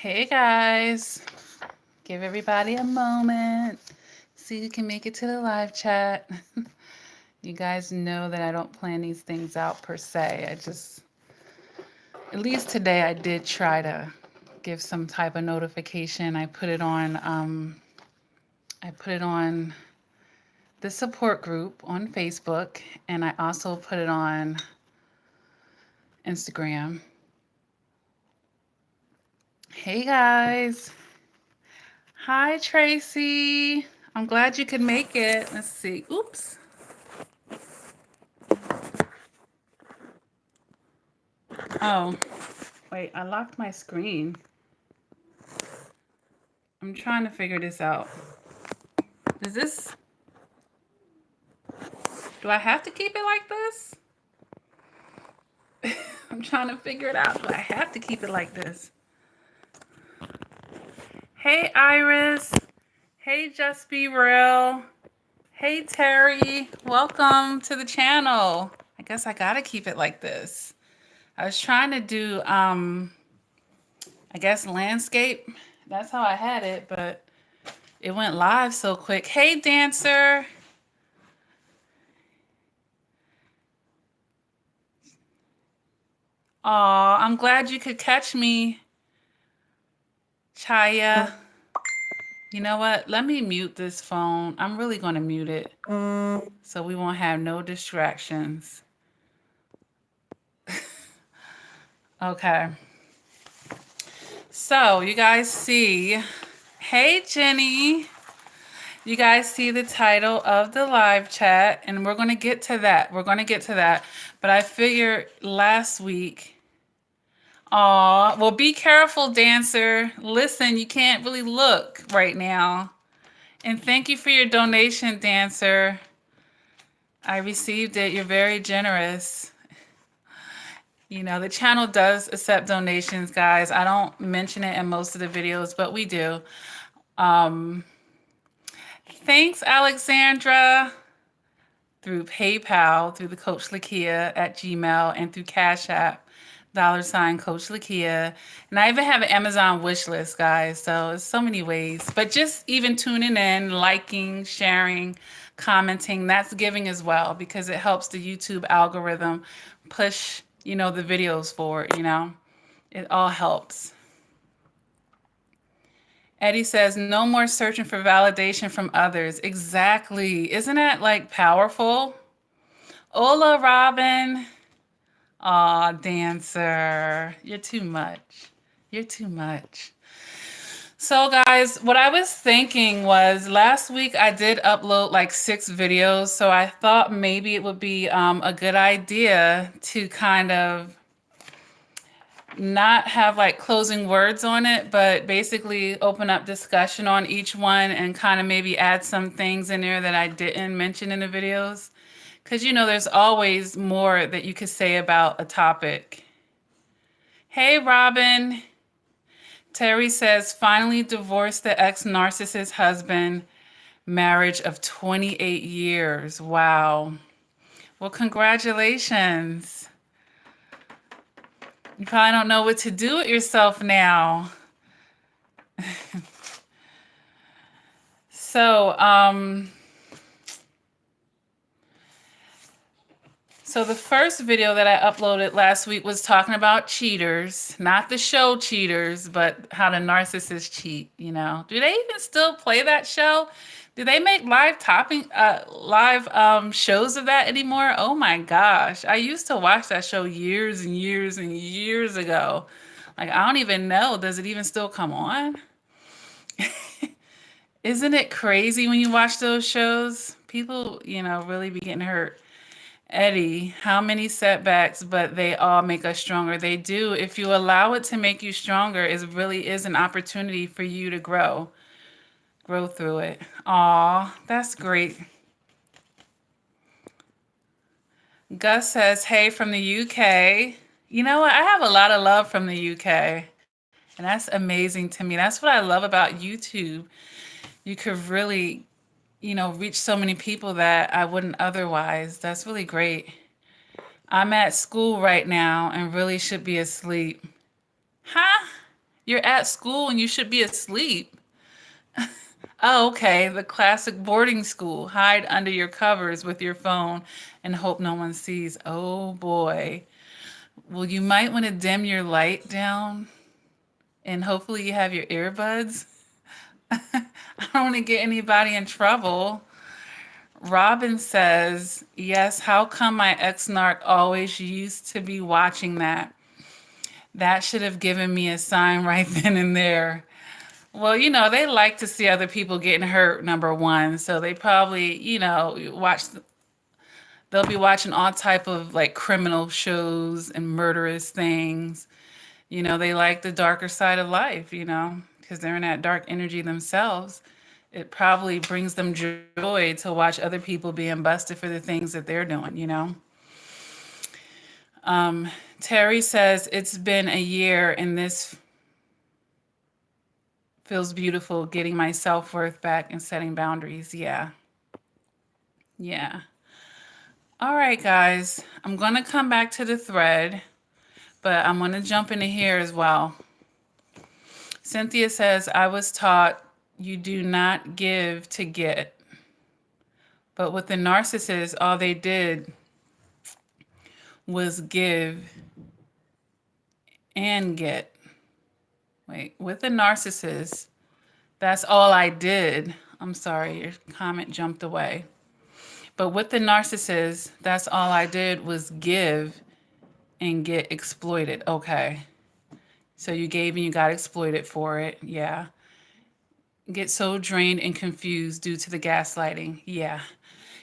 Hey guys, give everybody a moment so you can make it to the live chat. You guys know that I don't plan these things out per se. At least today, I did try to give some type of notification. I put it on the support group on Facebook, and I also put it on Instagram. Hey guys. Hi, Tracy. I'm glad you could make it. Let's see. Oops. Oh, wait, I locked my screen. I'm trying to figure this out. Is this, do I have to keep it like this? I'm trying to figure it out. Do I have to keep it like this? Hey, Iris. Hey, Just Be Real. Hey, Terry. Welcome to the channel. I guess I gotta keep it like this. I was trying to do, I guess landscape. That's how I had it, but it went live so quick. Hey, Dancer. Aw, I'm glad you could catch me, Chaya. You know what? Let me mute this phone. I'm really going to mute it so we won't have no distractions. Okay. So you guys see, hey, Jenny. You guys see the title of the live chat, and we're going to get to that. We're going to get to that. But I figured last week, aw, well, be careful, Dancer. Listen, you can't really look right now. And thank you for your donation, Dancer. I received it. You're very generous. You know, the channel does accept donations, guys. I don't mention it in most of the videos, but we do. Thanks, Alexandra. Through PayPal, through the CoachLakia at Gmail, and through Cash App, $Coach Lakia. And I even have an Amazon wish list, guys. So it's so many ways. But just even tuning in, liking, sharing, commenting, that's giving as well, because it helps the YouTube algorithm push, the videos forward, It all helps. Eddie says, no more searching for validation from others. Exactly. Isn't that like powerful? Hola, Robin. Aw, Dancer. You're too much. You're too much. So, guys, what I was thinking was last week I did upload like 6 videos. So I thought maybe it would be a good idea to kind of not have like closing words on it, but basically open up discussion on each one and kind of maybe add some things in there that I didn't mention in the videos. Because, there's always more that you could say about a topic. Hey, Robin. Terry says, finally divorced the ex-narcissist husband, marriage of 28 years. Wow. Well, congratulations. You probably don't know what to do with yourself now. So, So the first video that I uploaded last week was talking about cheaters, not the show Cheaters, but how the narcissists cheat, Do they even still play that show? Do they make live shows of that anymore? Oh my gosh. I used to watch that show years and years and years ago. Like, I don't even know. Does it even still come on? Isn't it crazy when you watch those shows? People, really be getting hurt. Eddie, how many setbacks, but they all make us stronger. They do. If you allow it to make you stronger, it really is an opportunity for you to grow through it. Aw, that's great. Gus says, hey, from the UK. You know what? I have a lot of love from the UK. And that's amazing to me. That's what I love about YouTube. You could really, reach so many people that I wouldn't otherwise. That's really great. I'm at school right now and really should be asleep. Huh? You're at school and you should be asleep. Oh, okay. The classic boarding school. Hide under your covers with your phone and hope no one sees. Oh boy. Well, you might want to dim your light down and hopefully you have your earbuds. I don't want to get anybody in trouble. Robin says, yes, how come my ex-narc always used to be watching that? That should have given me a sign right then and there. Well, they like to see other people getting hurt, number one. So they probably, they'll be watching all type of like criminal shows and murderous things. They like the darker side of life, because they're in that dark energy themselves. It probably brings them joy to watch other people being busted for the things that they're doing. Terry says, it's been a year and this feels beautiful, getting my self-worth back and setting boundaries. Yeah. Yeah. All right, guys. I'm going to come back to the thread, but I'm going to jump into here as well. Cynthia says, I was taught you do not give to get. But with the narcissist, all they did was give and get. Wait, with the narcissist, that's all I did. I'm sorry, your comment jumped away. But with the narcissist, that's all I did was give and get exploited. Okay. So you gave and you got exploited for it. Yeah. Get so drained and confused due to the gaslighting. Yeah.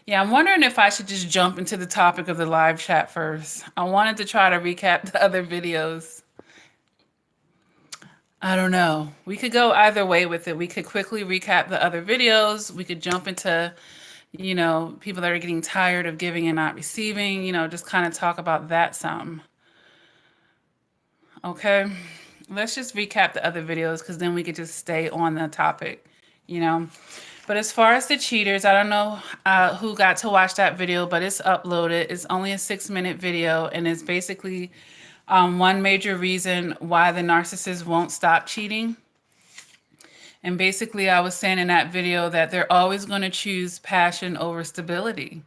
Yeah, I'm wondering if I should just jump into the topic of the live chat first. I wanted to try to recap the other videos. I don't know. We could go either way with it. We could quickly recap the other videos. We could jump into, people that are getting tired of giving and not receiving, just kind of talk about that some. Okay. Let's just recap the other videos because then we could just stay on the topic, But as far as the cheaters, I don't know who got to watch that video, but it's uploaded. It's only a 6-minute video, and it's basically one major reason why the narcissist won't stop cheating. And basically, I was saying in that video that they're always going to choose passion over stability.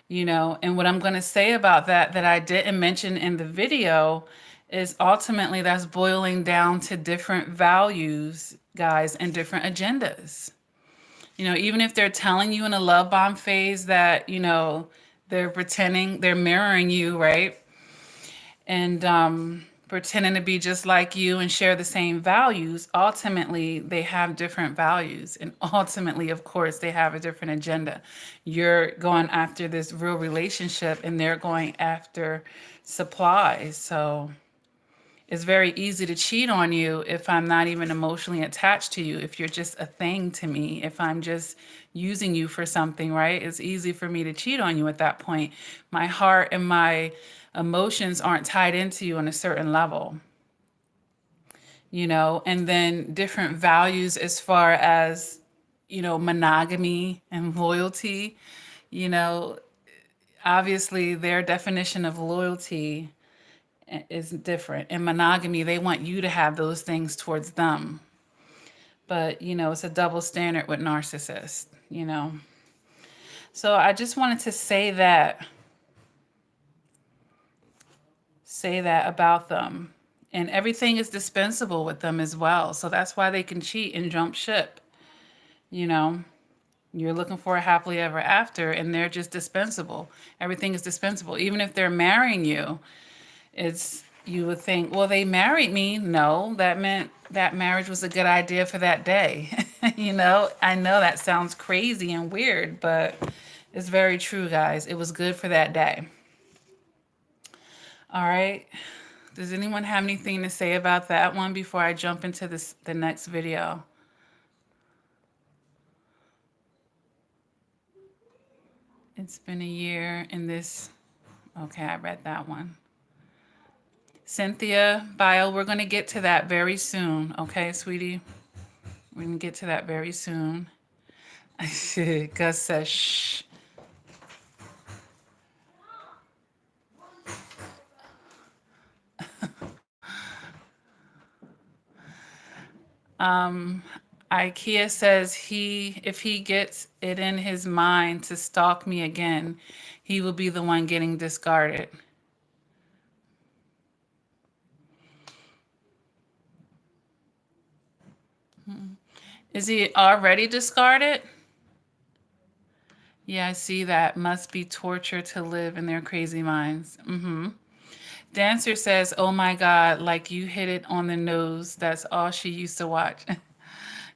And what I'm going to say about that I didn't mention in the video is ultimately that's boiling down to different values, guys, and different agendas. Even if they're telling you in a love bomb phase that, they're pretending, they're mirroring you, right? And pretending to be just like you and share the same values, ultimately they have different values. And ultimately, of course, they have a different agenda. You're going after this real relationship and they're going after supplies. So it's very easy to cheat on you if I'm not even emotionally attached to you, if you're just a thing to me, if I'm just using you for something, right? It's easy for me to cheat on you at that point. My heart and my emotions aren't tied into you on a certain level, and then different values as far as, monogamy and loyalty, obviously their definition of loyalty is different. In monogamy, they want you to have those things towards them. But, it's a double standard with narcissists, So I just wanted to say that about them. And everything is dispensable with them as well. So that's why they can cheat and jump ship. You're looking for a happily ever after and they're just dispensable. Everything is dispensable. Even if they're marrying you, you would think, well, they married me. No, that meant that marriage was a good idea for that day. I know that sounds crazy and weird, but it's very true, guys. It was good for that day. All right. Does anyone have anything to say about that one before I jump into the next video? It's been a year in this. Okay, I read that one. Cynthia Bio, we're going to get to that very soon. Okay, sweetie? We're going to get to that very soon. Gus says, shh. IKEA says if he gets it in his mind to stalk me again, he will be the one getting discarded. Is he already discarded? Yeah, I see that. Must be torture to live in their crazy minds. Dancer says, oh my God, like you hit it on the nose. That's all she used to watch.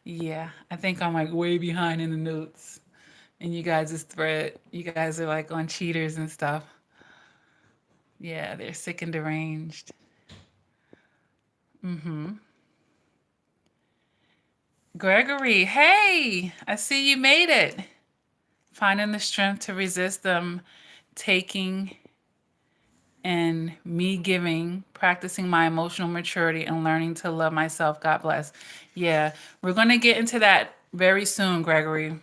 Yeah, I think I'm like way behind in the notes in you guys' thread. You guys are like on cheaters and stuff. Yeah, they're sick and deranged. Gregory, hey, I see you made it. Finding the strength to resist them taking and me giving, practicing my emotional maturity and learning to love myself. God bless. Yeah, we're going to get into that very soon, Gregory.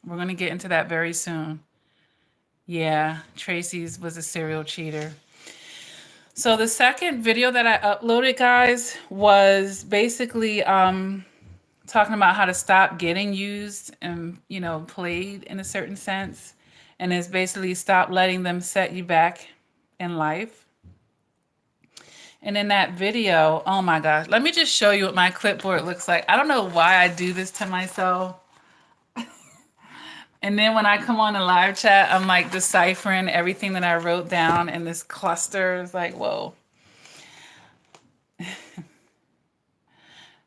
We're going to get into that very soon. Yeah, Tracy's was a serial cheater. So the second video that I uploaded, guys, was basically talking about how to stop getting used and, played in a certain sense. And it's basically stop letting them set you back in life. And in that video, oh my gosh, let me just show you what my clipboard looks like. I don't know why I do this to myself. And then when I come on a live chat, I'm like deciphering everything that I wrote down in this cluster. It's like, whoa.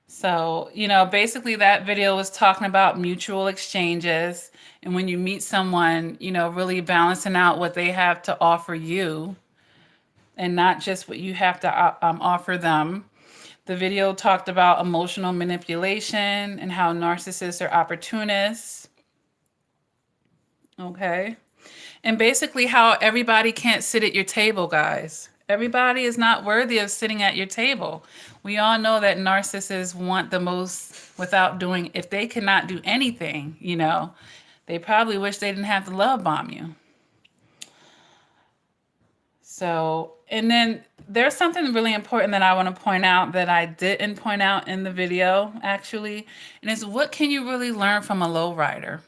So, basically that video was talking about mutual exchanges. And when you meet someone, really balancing out what they have to offer you and not just what you have to offer them. The video talked about emotional manipulation and how narcissists are opportunists. Okay. And basically how everybody can't sit at your table, guys. Everybody is not worthy of sitting at your table. We all know that narcissists want the most without doing, if they cannot do anything, they probably wish they didn't have to love bomb you. So, and then there's something really important that I want to point out that I didn't point out in the video, actually. And it's what can you really learn from a lowrider?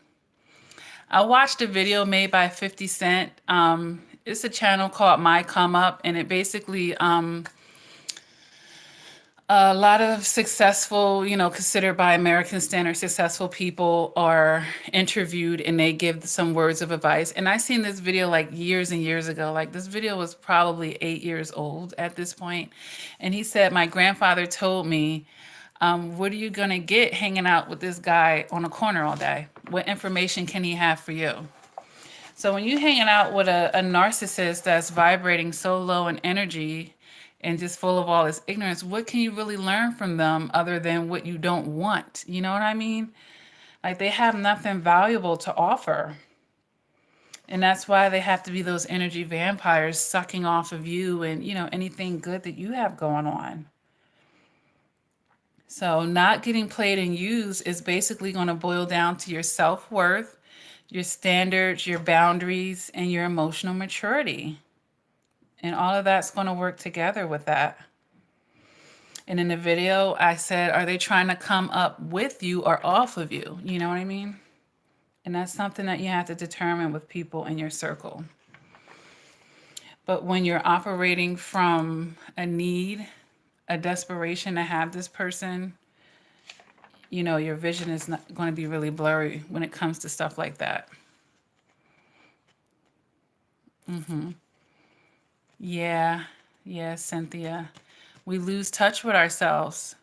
I watched a video made by 50 Cent. It's a channel called My Come Up, and it basically, a lot of successful, considered by American standards, successful people are interviewed and they give some words of advice. And I seen this video like years and years ago. Like this video was probably 8 years old at this point. And he said, my grandfather told me, what are you going to get hanging out with this guy on a corner all day? What information can he have for you? So when you're hanging out with a narcissist that's vibrating so low in energy and just full of all this ignorance, what can you really learn from them other than what you don't want? You know what I mean? Like they have nothing valuable to offer. And that's why they have to be those energy vampires sucking off of you and, anything good that you have going on. So not getting played and used is basically going to boil down to your self-worth, your standards, your boundaries, and your emotional maturity. And all of that's going to work together with that. And in the video, I said, are they trying to come up with you or off of you? You know what I mean? And that's something that you have to determine with people in your circle. But when you're operating from a need, a desperation to have this person, your vision is not going to be really blurry when it comes to stuff like that. Yeah, Cynthia. We lose touch with ourselves.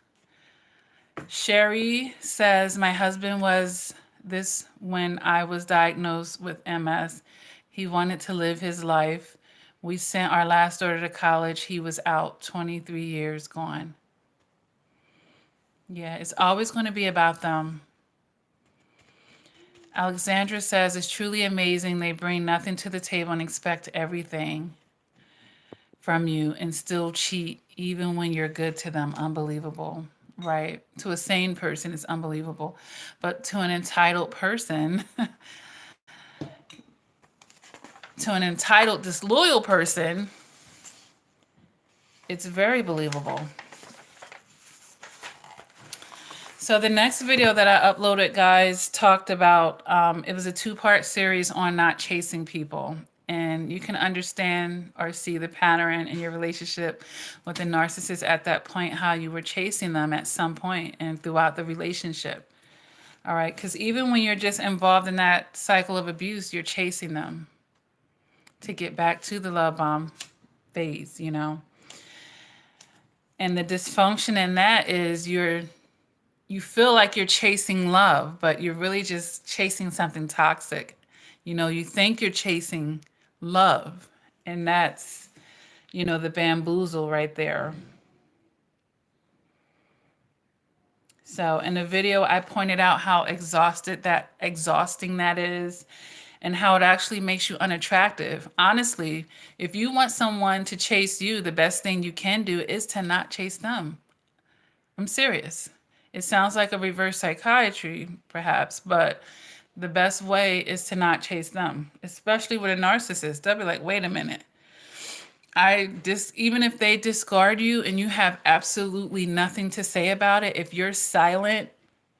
Sherry says, my husband was this when I was diagnosed with MS. He wanted to live his life. We sent our last daughter to college. He was out, 23 years gone. Yeah, it's always going to be about them. Alexandra says, it's truly amazing. They bring nothing to the table and expect everything from you and still cheat even when you're good to them. Unbelievable, right? To a sane person, it's unbelievable. But to an entitled person, to an entitled, disloyal person, it's very believable. So the next video that I uploaded, guys, talked about, it was a 2-part series on not chasing people. And you can understand or see the pattern in your relationship with the narcissist at that point, how you were chasing them at some point and throughout the relationship. All right, because even when you're just involved in that cycle of abuse, you're chasing them to get back to the love bomb phase, you know. And the dysfunction in that is you feel like you're chasing love, but you're really just chasing something toxic. You know, you think you're chasing love, and that's, you know, the bamboozle right there. So in the video, I pointed out how exhausting that is, and how it actually makes you unattractive. Honestly, if you want someone to chase you, the best thing you can do is to not chase them. I'm serious. It sounds like a reverse psychiatry, perhaps, but the best way is to not chase them, especially with a narcissist. They'll be like, wait a minute. Even if they discard you and you have absolutely nothing to say about it, if you're silent,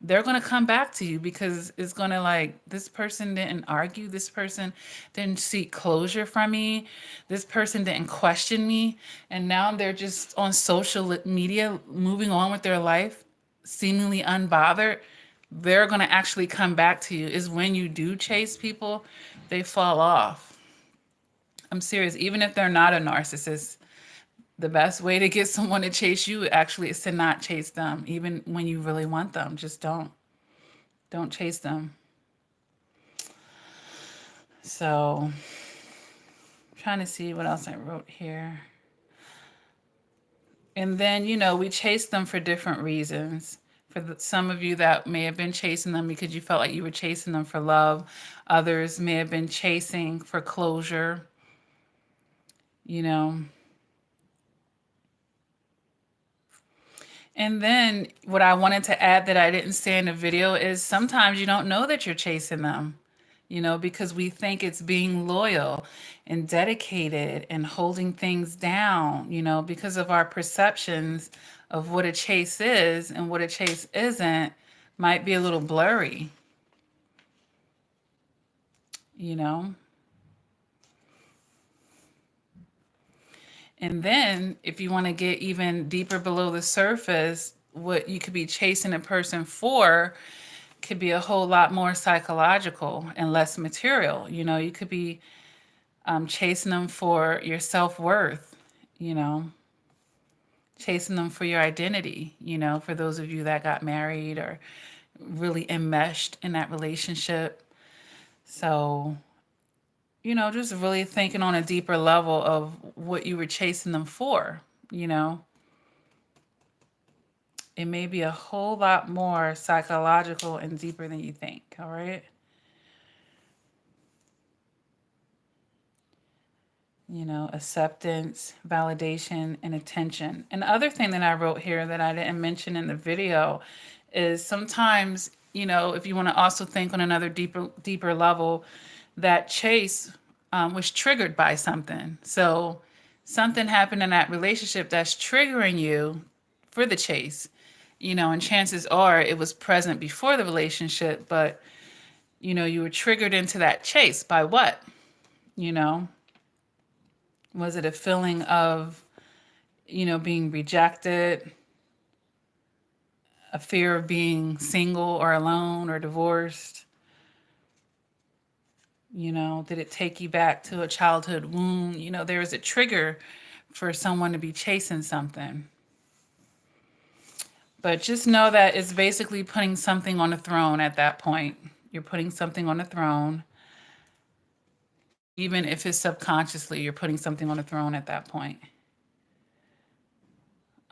they're going to come back to you, because it's going to, like, this person didn't argue. This person didn't seek closure from me. This person didn't question me. And now they're just on social media, moving on with their life, seemingly unbothered. They're going to actually come back to you. Is when you do chase people, they fall off. I'm serious. Even if they're not a narcissist, the best way to get someone to chase you actually is to not chase them. Even when you really want them, just don't chase them. So I'm trying to see what else I wrote here. And then, you know, we chase them for different reasons. For some of you, that may have been chasing them because you felt like you were chasing them for love. Others may have been chasing for closure, you know. And then what I wanted to add that I didn't say in the video is sometimes you don't know that you're chasing them, you know, because we think it's being loyal and dedicated and holding things down, you know, because of our perceptions of what a chase is and what a chase isn't might be a little blurry, you know. And then if you want to get even deeper below the surface, what you could be chasing a person for could be a whole lot more psychological and less material. You know, you could be chasing them for your self-worth, you know, chasing them for your identity, you know, for those of you that got married or really enmeshed in that relationship. So, you know, just really thinking on a deeper level of what you were chasing them for, you know. It may be a whole lot more psychological and deeper than you think, all right? You know, acceptance, validation, and attention. And the other thing that I wrote here that I didn't mention in the video is sometimes, you know, if you want to also think on another deeper level, that chase was triggered by something. So something happened in that relationship that's triggering you for the chase, you know, and chances are it was present before the relationship, but, you know, you were triggered into that chase by what, you know? Was it a feeling of, you know, being rejected, a fear of being single or alone or divorced? You know, did it take you back to a childhood wound? You know, there is a trigger for someone to be chasing something. But just know that it's basically putting something on the throne at that point. You're putting something on the throne. Even if it's subconsciously, you're putting something on the throne at that point.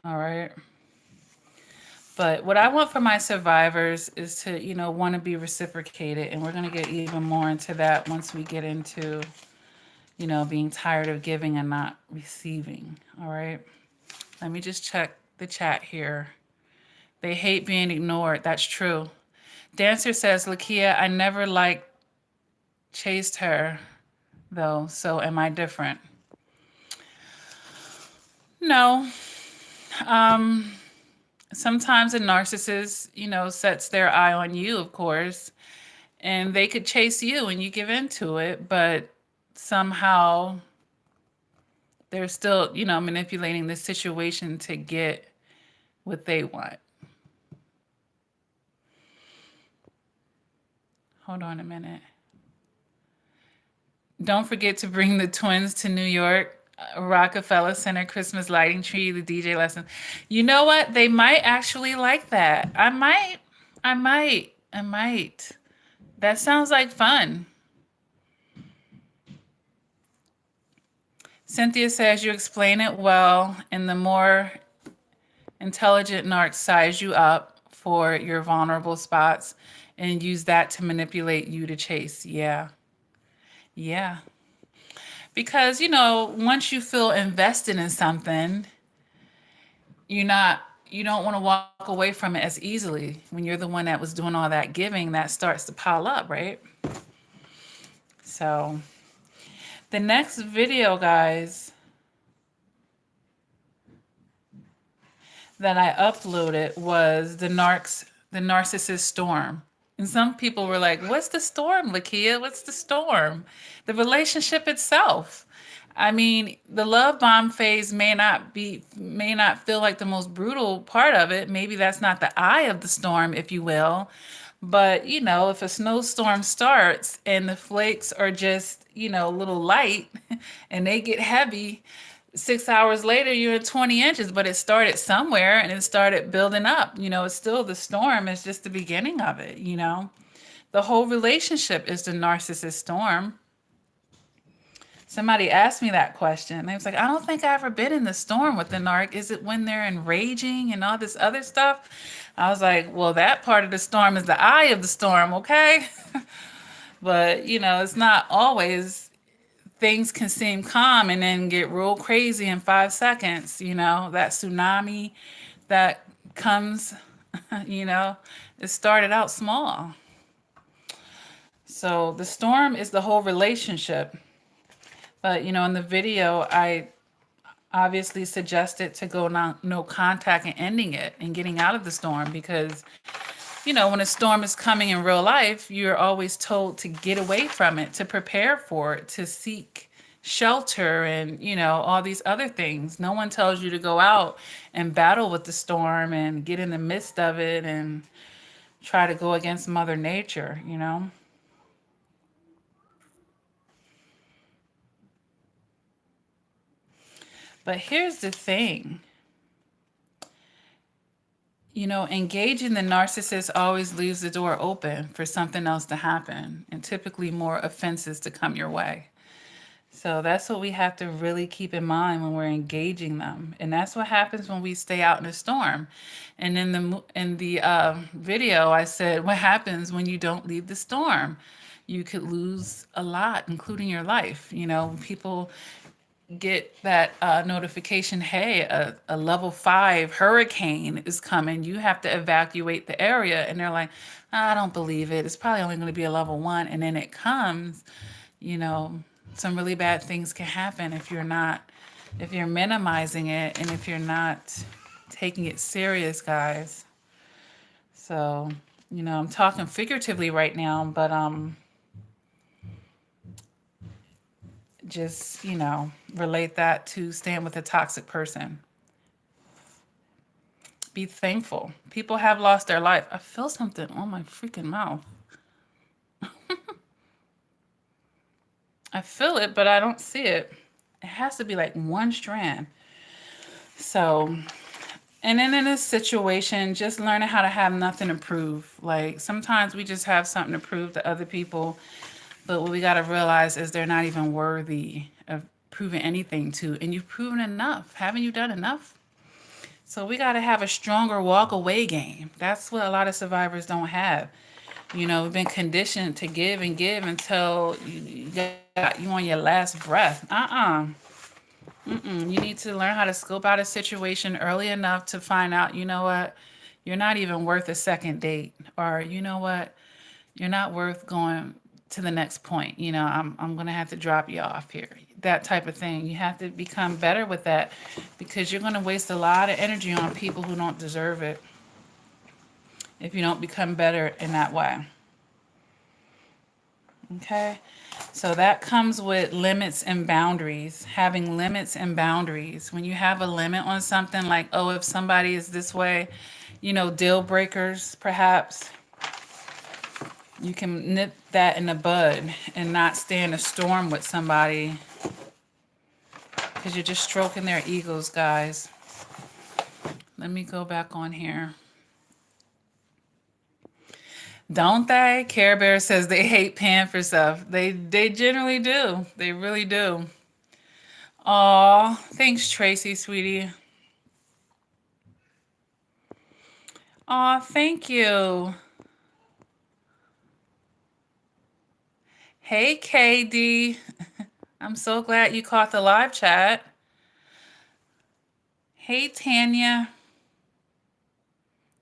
All right. But what I want for my survivors is to, you know, want to be reciprocated. And we're going to get even more into that once we get into, you know, being tired of giving and not receiving. All right. Let me just check the chat here. They hate being ignored. That's true. Dancer says, Lakia, I never chased her though. So am I different? No. Sometimes a narcissist, sets their eye on you, of course, and they could chase you and you give into it, but somehow they're still, manipulating the situation to get what they want. Hold on a minute. Don't forget to bring the twins to New York, Rockefeller Center, Christmas lighting tree, the DJ lesson. You know what? They might actually like that. I might. That sounds like fun. Cynthia says you explain it well, and the more intelligent narcs size you up for your vulnerable spots and use that to manipulate you to chase. Yeah. Yeah. Because, once you feel invested in something, you're not you don't want to walk away from it as easily. When you're the one that was doing all that giving, that starts to pile up, right? So the next video, guys, that I uploaded was the narcissist storm. And some people were like, "What's the storm, Lakia? What's the storm?" The relationship itself. I mean, the love bomb phase may not feel like the most brutal part of it. Maybe that's not the eye of the storm, if you will. But, if a snowstorm starts and the flakes are just, a little light and they get heavy, 6 hours later, you're at 20 inches, but it started somewhere and it started building up. It's still the storm, it's just the beginning of it. The whole relationship is the narcissist storm. Somebody asked me that question. They was like, I don't think I ever been in the storm with the narc. Is it when they're enraging and all this other stuff? I was like, well, that part of the storm is the eye of the storm, okay? But, it's not always. Things can seem calm and then get real crazy in 5 seconds. That tsunami that comes, it started out small. So the storm is the whole relationship. But, in the video, I obviously suggested to go no contact and ending it and getting out of the storm because, when a storm is coming in real life, you're always told to get away from it, to prepare for it, to seek shelter and, all these other things. No one tells you to go out and battle with the storm and get in the midst of it and try to go against Mother Nature. But here's the thing. Engaging the narcissist always leaves the door open for something else to happen and typically more offenses to come your way. So that's what we have to really keep in mind when we're engaging them. And that's what happens when we stay out in a storm. And in the video, I said, what happens when you don't leave the storm? You could lose a lot, including your life. People get that notification, hey, a level 5 hurricane is coming. You have to evacuate the area. And they're like, I don't believe it. It's probably only going to be a level 1. And then it comes, some really bad things can happen if you're minimizing it and if you're not taking it serious, guys. So, I'm talking figuratively right now, but just, relate that to staying with a toxic person. Be thankful. People have lost their life. I feel something on my freaking mouth. I feel it, but I don't see it. It has to be like one strand. So, and then in this situation, just learning how to have nothing to prove. Like sometimes we just have something to prove to other people, but what we got to realize is they're not even worthy of proving anything to. And you've proven enough. Haven't you done enough? So we got to have a stronger walk away game. That's what a lot of survivors don't have. We've been conditioned to give and give until you on your last breath. You need to learn how to scope out a situation early enough to find out, you know what, you're not even worth a second date. Or you know what, you're not worth going to the next point. You know, I'm going to have to drop you off here. That type of thing. You have to become better with that, because you're going to waste a lot of energy on people who don't deserve it if you don't become better in that way. Okay? So that comes with limits and boundaries, having limits and boundaries. When you have a limit on something, like, oh, if somebody is this way, you know, deal breakers, perhaps, you can nip that in the bud and not stay in a storm with somebody, because you're just stroking their egos, guys. Let me go back on here. Don't they? Care Bear says they hate paying for stuff. They generally do. They really do. Aw, thanks, Tracy, sweetie. Aw, thank you. Hey, KD. I'm so glad you caught the live chat. Hey, Tanya.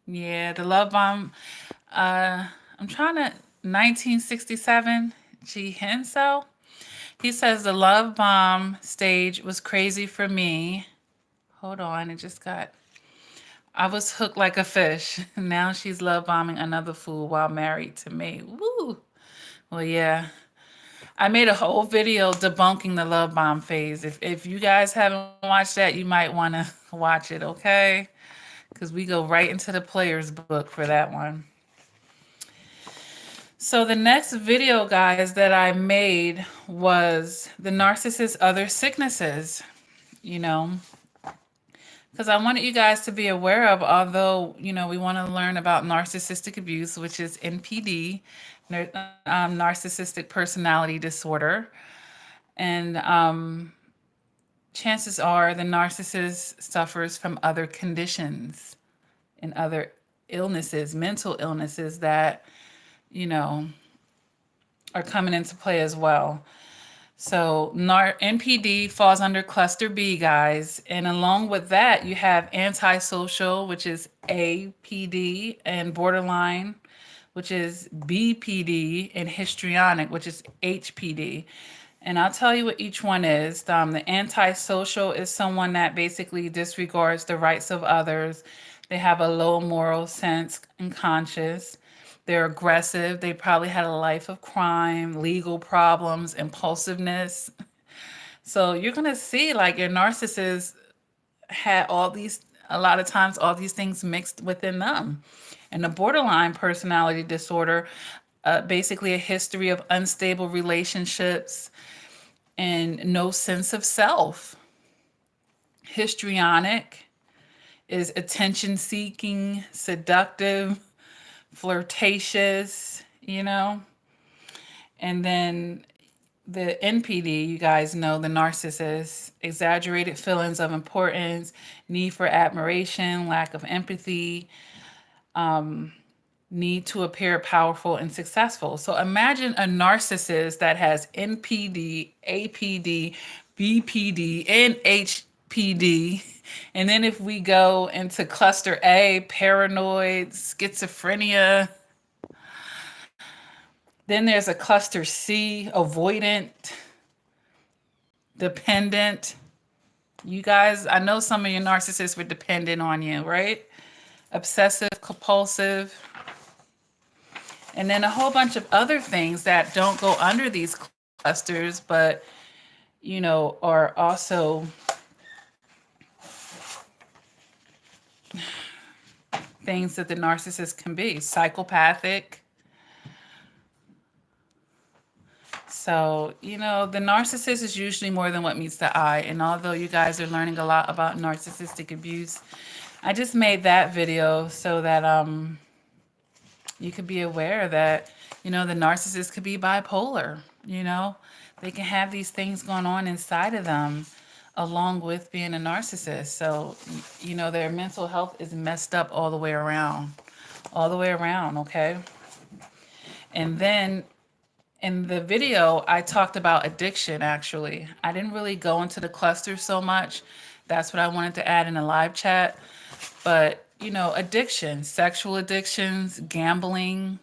Yeah, the love bomb. I'm trying to 1967. G Henso. He says the love bomb stage was crazy for me. Hold on, it just got. I was hooked like a fish. Now she's love bombing another fool while married to me. Woo. Well, yeah. I made a whole video debunking the love bomb phase. If you guys haven't watched that, you might want to watch it, okay? Because we go right into the player's book for that one. So the next video, guys, that I made was the narcissist's other sicknesses, you know, because I wanted you guys to be aware of, although, you know, we want to learn about narcissistic abuse, which is NPD, narcissistic personality disorder. And chances are the narcissist suffers from other conditions and other illnesses, mental illnesses that, you know, are coming into play as well. So NPD falls under cluster B, guys. And along with that, you have antisocial, which is APD, and borderline, which is BPD, and histrionic, which is HPD. And I'll tell you what each one is. The antisocial is someone that basically disregards the rights of others. They have a low moral sense and conscience. They're aggressive. They probably had a life of crime, legal problems, impulsiveness. So you're going to see, like, your narcissist had all these, a lot of times, all these things mixed within them. And the borderline personality disorder, basically a history of unstable relationships and no sense of self. Histrionic is attention seeking, seductive, flirtatious, you know. And then the NPD, you guys know, the narcissist, exaggerated feelings of importance, need for admiration, lack of empathy, need to appear powerful and successful. So imagine a narcissist that has NPD, APD, BPD, and HPD. And then if we go into cluster A, paranoid, schizophrenia, then there's a cluster C, avoidant, dependent. You guys, I know some of your narcissists were dependent on you, right? Obsessive, compulsive. And then a whole bunch of other things that don't go under these clusters, but, you know, are also things that the narcissist can be. Psychopathic. So, you know, the narcissist is usually more than what meets the eye. And although you guys are learning a lot about narcissistic abuse, I just made that video so that you could be aware that, you know, the narcissist could be bipolar, you know. They can have these things going on inside of them along with being a narcissist. So, you know, their mental health is messed up all the way around. All the way around, okay? And then in the video, I talked about addiction, actually. I didn't really go into the cluster so much. That's what I wanted to add in the live chat. But, you know, addiction, sexual addictions, gambling,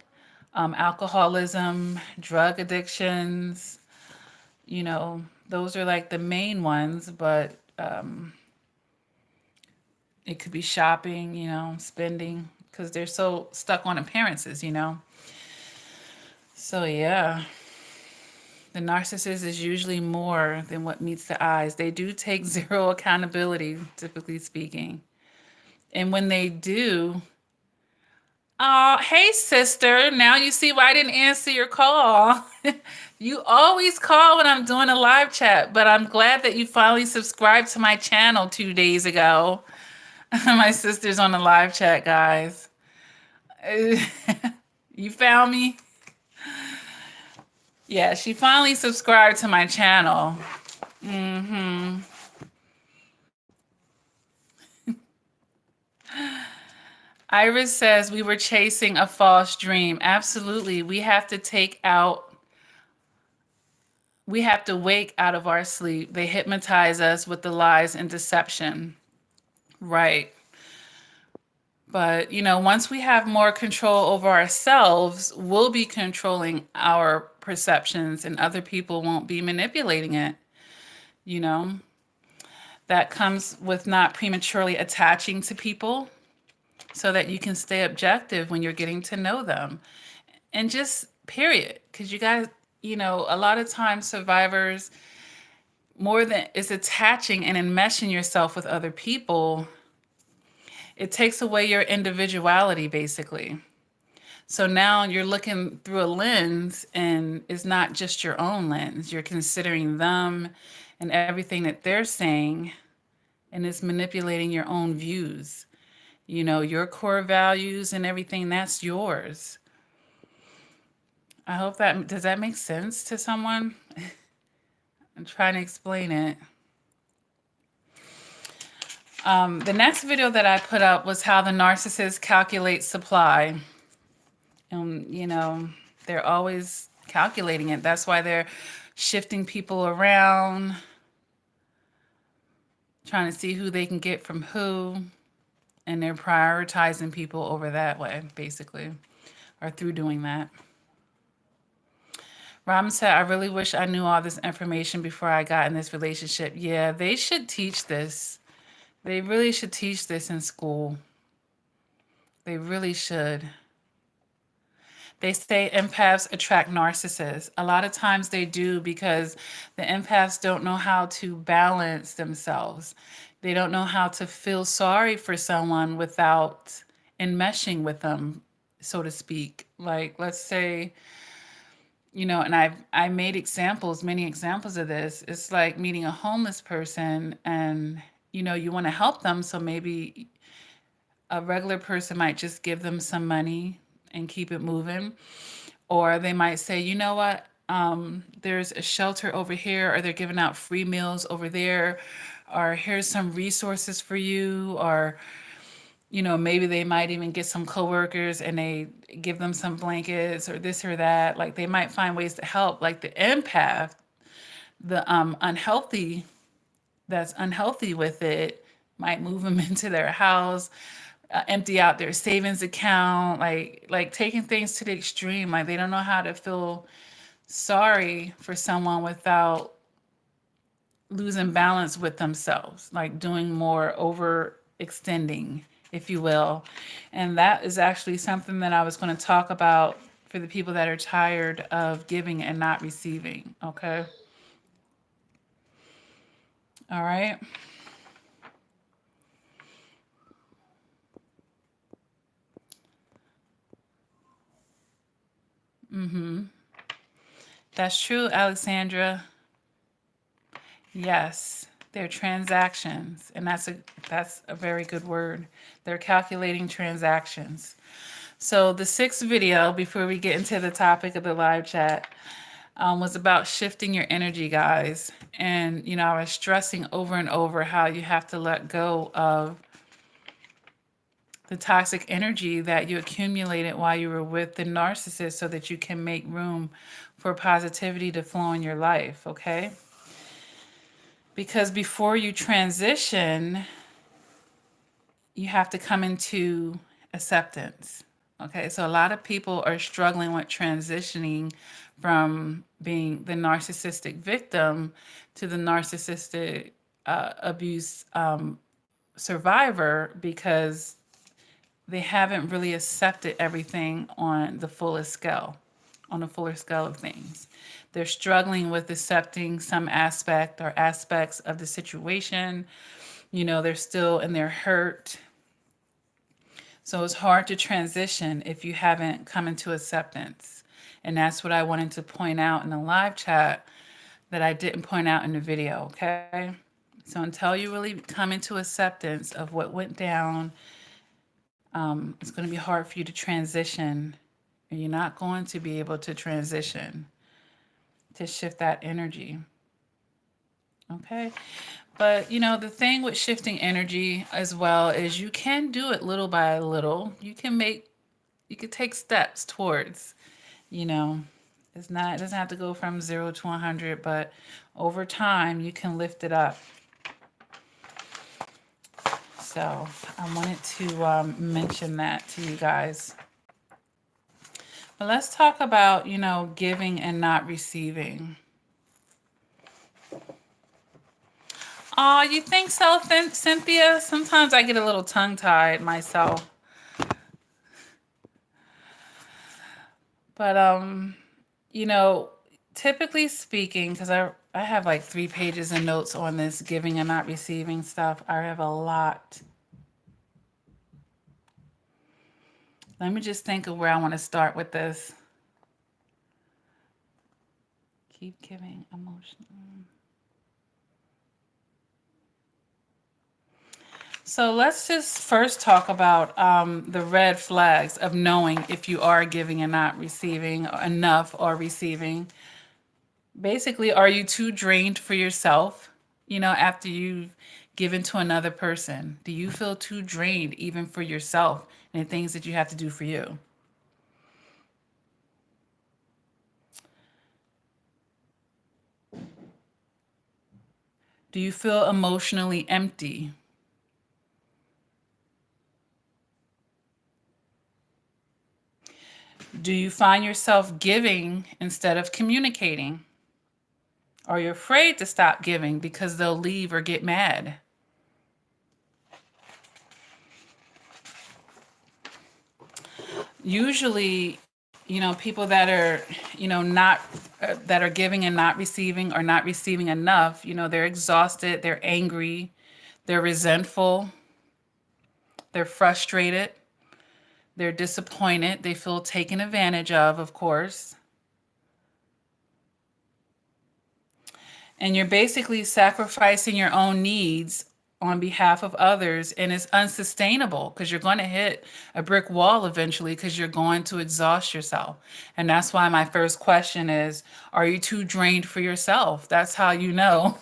Alcoholism, drug addictions, those are like the main ones, but it could be shopping, spending, because they're so stuck on appearances. So, yeah, the narcissist is usually more than what meets the eyes. They do take zero accountability, typically speaking. And when they do, oh, hey, sister. Now you see why I didn't answer your call. You always call when I'm doing a live chat, but I'm glad that you finally subscribed to my channel 2 days ago. My sister's on the live chat, guys. You found me? Yeah, she finally subscribed to my channel. Iris says we were chasing a false dream. Absolutely. We have to wake out of our sleep. They hypnotize us with the lies and deception. Right. But, once we have more control over ourselves, we'll be controlling our perceptions and other people won't be manipulating it. You know, that comes with not prematurely attaching to people so that you can stay objective when you're getting to know them. And just period. Because you guys, a lot of times survivors, more than it's attaching and enmeshing yourself with other people, it takes away your individuality, basically. So now you're looking through a lens and it's not just your own lens. You're considering them and everything that they're saying, and it's manipulating your own views. Your core values and everything, that's yours. I hope does that make sense to someone? I'm trying to explain it. The next video that I put up was how the narcissist calculates supply. And, they're always calculating it. That's why they're shifting people around, trying to see who they can get from who. And they're prioritizing people over that way, basically, or through doing that. Robin said, I really wish I knew all this information before I got in this relationship. Yeah, they should teach this. They really should teach this in school. They really should. They say empaths attract narcissists. A lot of times they do because the empaths don't know how to balance themselves. They don't know how to feel sorry for someone without enmeshing with them, so to speak. Like, let's say, and I made many examples of this. It's like meeting a homeless person and, you want to help them. So maybe a regular person might just give them some money and keep it moving. Or they might say, you know what, there's a shelter over here, or they're giving out free meals over there, or here's some resources for you, or, maybe they might even get some coworkers and they give them some blankets or this or that. Like they might find ways to help. Like the empath, the that's unhealthy with it, might move them into their house, empty out their savings account, like taking things to the extreme. Like they don't know how to feel sorry for someone without losing balance with themselves, like doing more overextending, if you will. And that is actually something that I was going to talk about for the people that are tired of giving and not receiving. Okay. All right. That's true, Alexandra. Yes, they're transactions, and that's a very good word. They're calculating transactions. So the sixth video, before we get into the topic of the live chat, was about shifting your energy, guys. And I was stressing over and over how you have to let go of the toxic energy that you accumulated while you were with the narcissist so that you can make room for positivity to flow in your life, okay? Because before you transition, you have to come into acceptance, Okay, so a lot of people are struggling with transitioning from being the narcissistic victim to the narcissistic abuse survivor because they haven't really accepted everything on the fullest scale, on the fuller scale of things. They're struggling with accepting some aspect or aspects of the situation. You know, they're still in their hurt. So it's hard to transition if you haven't come into acceptance. And that's what I wanted to point out in the live chat that I didn't point out in the video, okay? So until you really come into acceptance of what went down, it's going to be hard for you to transition. And you're not going to be able to transition to shift that energy, okay? But, you know, the thing with shifting energy as well is you can do it little by little. You could take steps towards, you know, it doesn't have to go from 0 to 100, but over time you can lift it up. So I wanted to mention that to you guys. But let's talk about, you know, giving and not receiving. Oh, you think so, Cynthia? Sometimes I get a little tongue-tied myself. But, you know, typically speaking, because I have like 3 pages of notes on this giving and not receiving stuff. I have a lot. Let me just think of where I want to start with this. Keep giving emotional. So let's just first talk about the red flags of knowing if you are giving and not receiving enough or receiving. Basically, are you too drained for yourself, you know, after you've given to another person? Do you feel too drained even for yourself and the things that you have to do for you? Do you feel emotionally empty? Do you find yourself giving instead of communicating? Are you afraid to stop giving because they'll leave or get mad? Usually, you know, people that are, you know, not, that are giving and not receiving or not receiving enough, you know, they're exhausted, they're angry, they're resentful, they're frustrated, they're disappointed, they feel taken advantage of course. And you're basically sacrificing your own needs on behalf of others, and it's unsustainable because you're going to hit a brick wall eventually because you're going to exhaust yourself. And that's why my first question is, are you too drained for yourself? That's how you know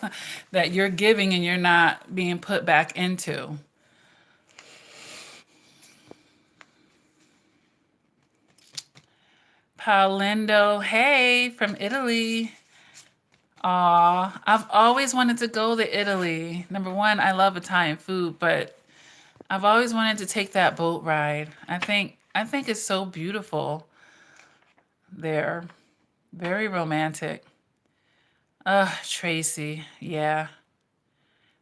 that you're giving and you're not being put back into. Paolindo, hey, from Italy. Aw, I've always wanted to go to Italy. Number one, I love Italian food, but I've always wanted to take that boat ride. I think it's so beautiful there. Very romantic. Tracy, yeah.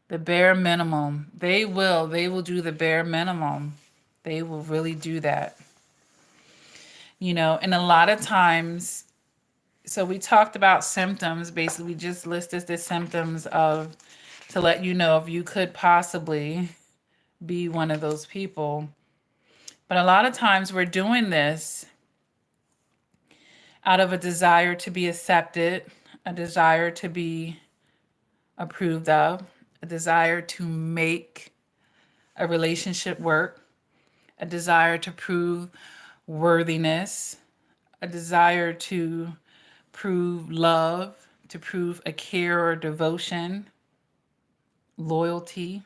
The bare minimum. They will do the bare minimum. They will really do that. You know, and a lot of times, so we talked about symptoms. Basically, we just listed the symptoms of, to let you know if you could possibly be one of those people. But a lot of times we're doing this out of a desire to be accepted, a desire to be approved of, a desire to make a relationship work, a desire to prove worthiness, a desire to prove love, to prove a care or devotion, loyalty.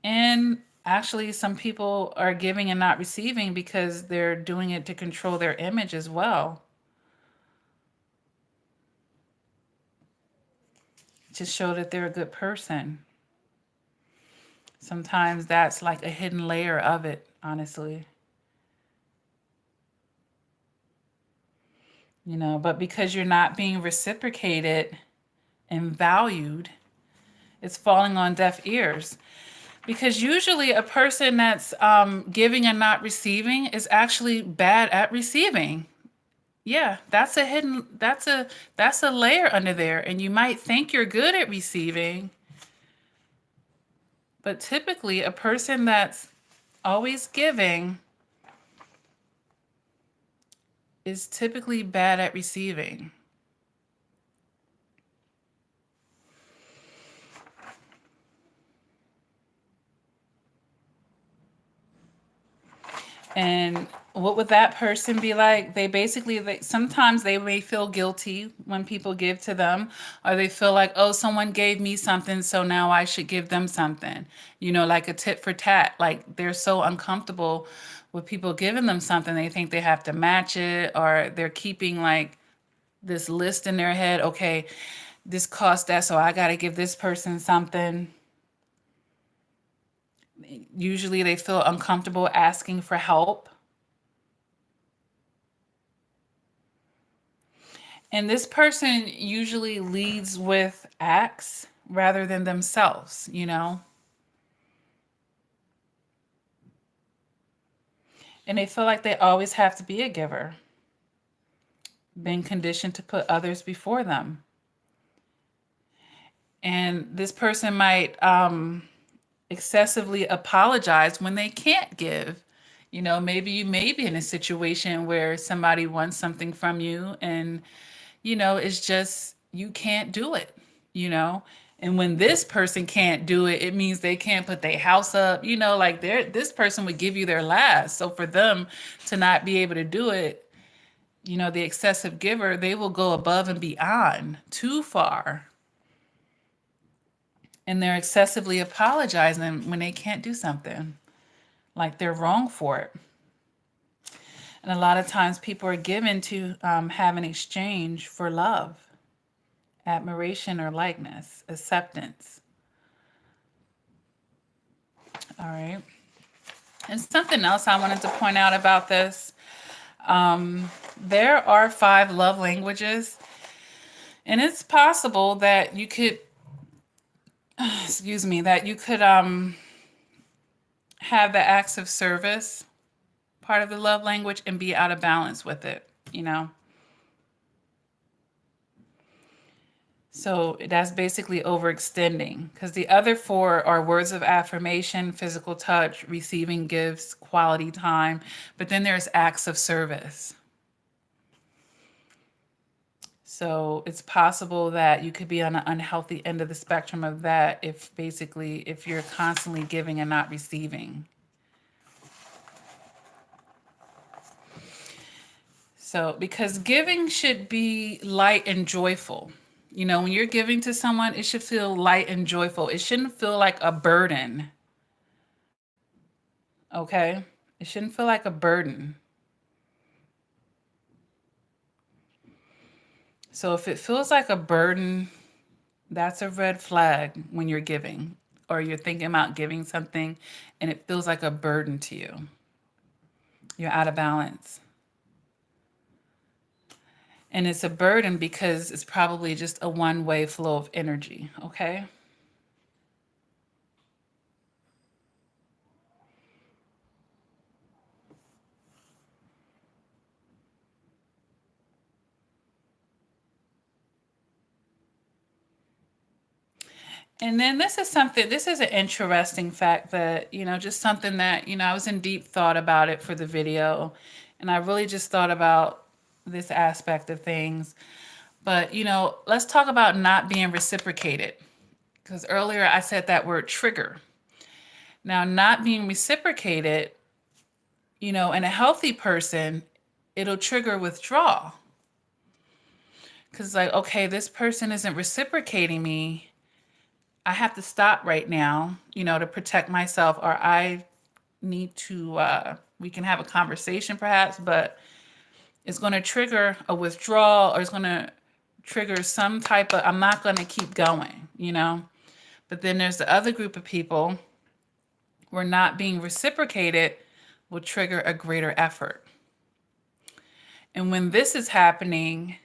And actually, some people are giving and not receiving because they're doing it to control their image as well. To show that they're a good person. Sometimes that's like a hidden layer of it, honestly. but because you're not being reciprocated and valued, it's falling on deaf ears. Because usually a person that's giving and not receiving is actually bad at receiving. Yeah, that's a layer under there. And you might think you're good at receiving, but typically a person that's always giving is typically bad at receiving. And what would that person be like? Sometimes they may feel guilty when people give to them, or they feel like, oh, someone gave me something, so now I should give them something. Like a tit for tat. Like they're so uncomfortable with people giving them something, they think they have to match it, or they're keeping like this list in their head. Okay, this cost that, so I got to give this person something. Usually they feel uncomfortable asking for help. And this person usually leads with acts rather than themselves. And they feel like they always have to be a giver, been conditioned to put others before them. And this person might excessively apologize when they can't give. Maybe you may be in a situation where somebody wants something from you and, it's just you can't do it, you know? And when this person can't do it, it means they can't put their house up, like this person would give you their last. So for them to not be able to do it, the excessive giver, they will go above and beyond too far. And they're excessively apologizing when they can't do something, like they're wrong for it. And a lot of times people are given to have an exchange for love, admiration or likeness, acceptance. All right. And something else I wanted to point out about this, there are 5 love languages, and it's possible that you could, that you could have the acts of service part of the love language and be out of balance with it. So that's basically overextending, because the other 4 are words of affirmation, physical touch, receiving gifts, quality time, but then there's acts of service. So it's possible that you could be on an unhealthy end of the spectrum of that if you're constantly giving and not receiving. So, because giving should be light and joyful. When you're giving to someone, it should feel light and joyful. It shouldn't feel like a burden. Okay? It shouldn't feel like a burden. So, if it feels like a burden, that's a red flag when you're giving, or you're thinking about giving something and it feels like a burden to you. You're out of balance. And it's a burden because it's probably just a one-way flow of energy, okay? And then this is an interesting fact that, just something that, I was in deep thought about it for the video. And I really just thought about this aspect of things. But, let's talk about not being reciprocated. Because earlier I said that word trigger. Now, not being reciprocated, in a healthy person, it'll trigger withdrawal. Because, like, okay, this person isn't reciprocating me. I have to stop right now, to protect myself, or I need to, we can have a conversation perhaps, but it's going to trigger a withdrawal, or it's going to trigger some type of, I'm not going to keep going. But then there's the other group of people where not being reciprocated will trigger a greater effort. And when this is happening,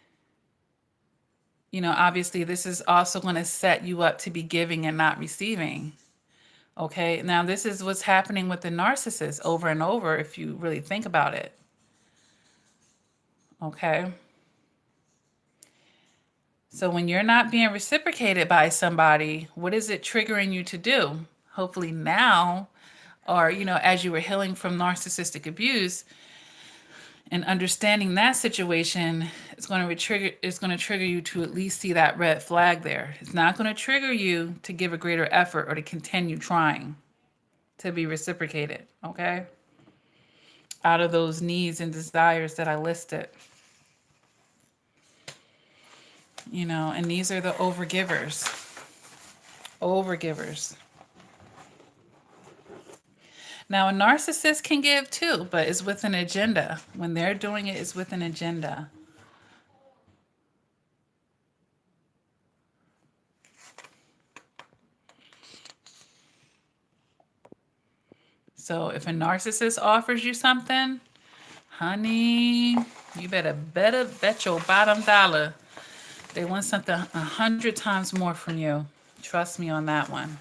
you know, obviously this is also going to set you up to be giving and not receiving. Okay, now this is what's happening with the narcissist over and over if you really think about it. Okay, so when you're not being reciprocated by somebody, what is it triggering you to do? Hopefully now, or, you know, as you were healing from narcissistic abuse and understanding that situation, it's going to trigger you to at least see that red flag there. It's not going to trigger you to give a greater effort or to continue trying to be reciprocated, okay? Out of those needs and desires that I listed. You know, and these are the overgivers. Overgivers. Now, a narcissist can give too, but it's with an agenda. When they're doing it, it's with an agenda. So if a narcissist offers you something, honey, you better bet your bottom dollar. They want something 100 times more from you. Trust me on that one.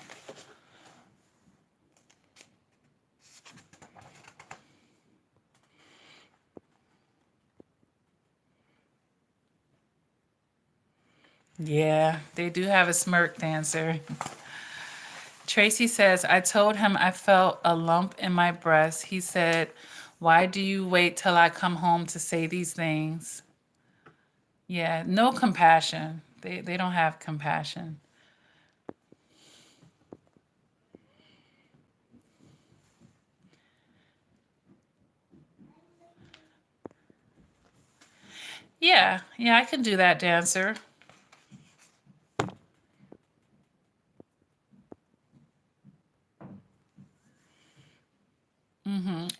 Yeah, they do have a smirk dancer. Tracy says, I told him I felt a lump in my breast. He said, why do you wait till I come home to say these things? Yeah, no compassion. They don't have compassion. Yeah, I can do that, dancer.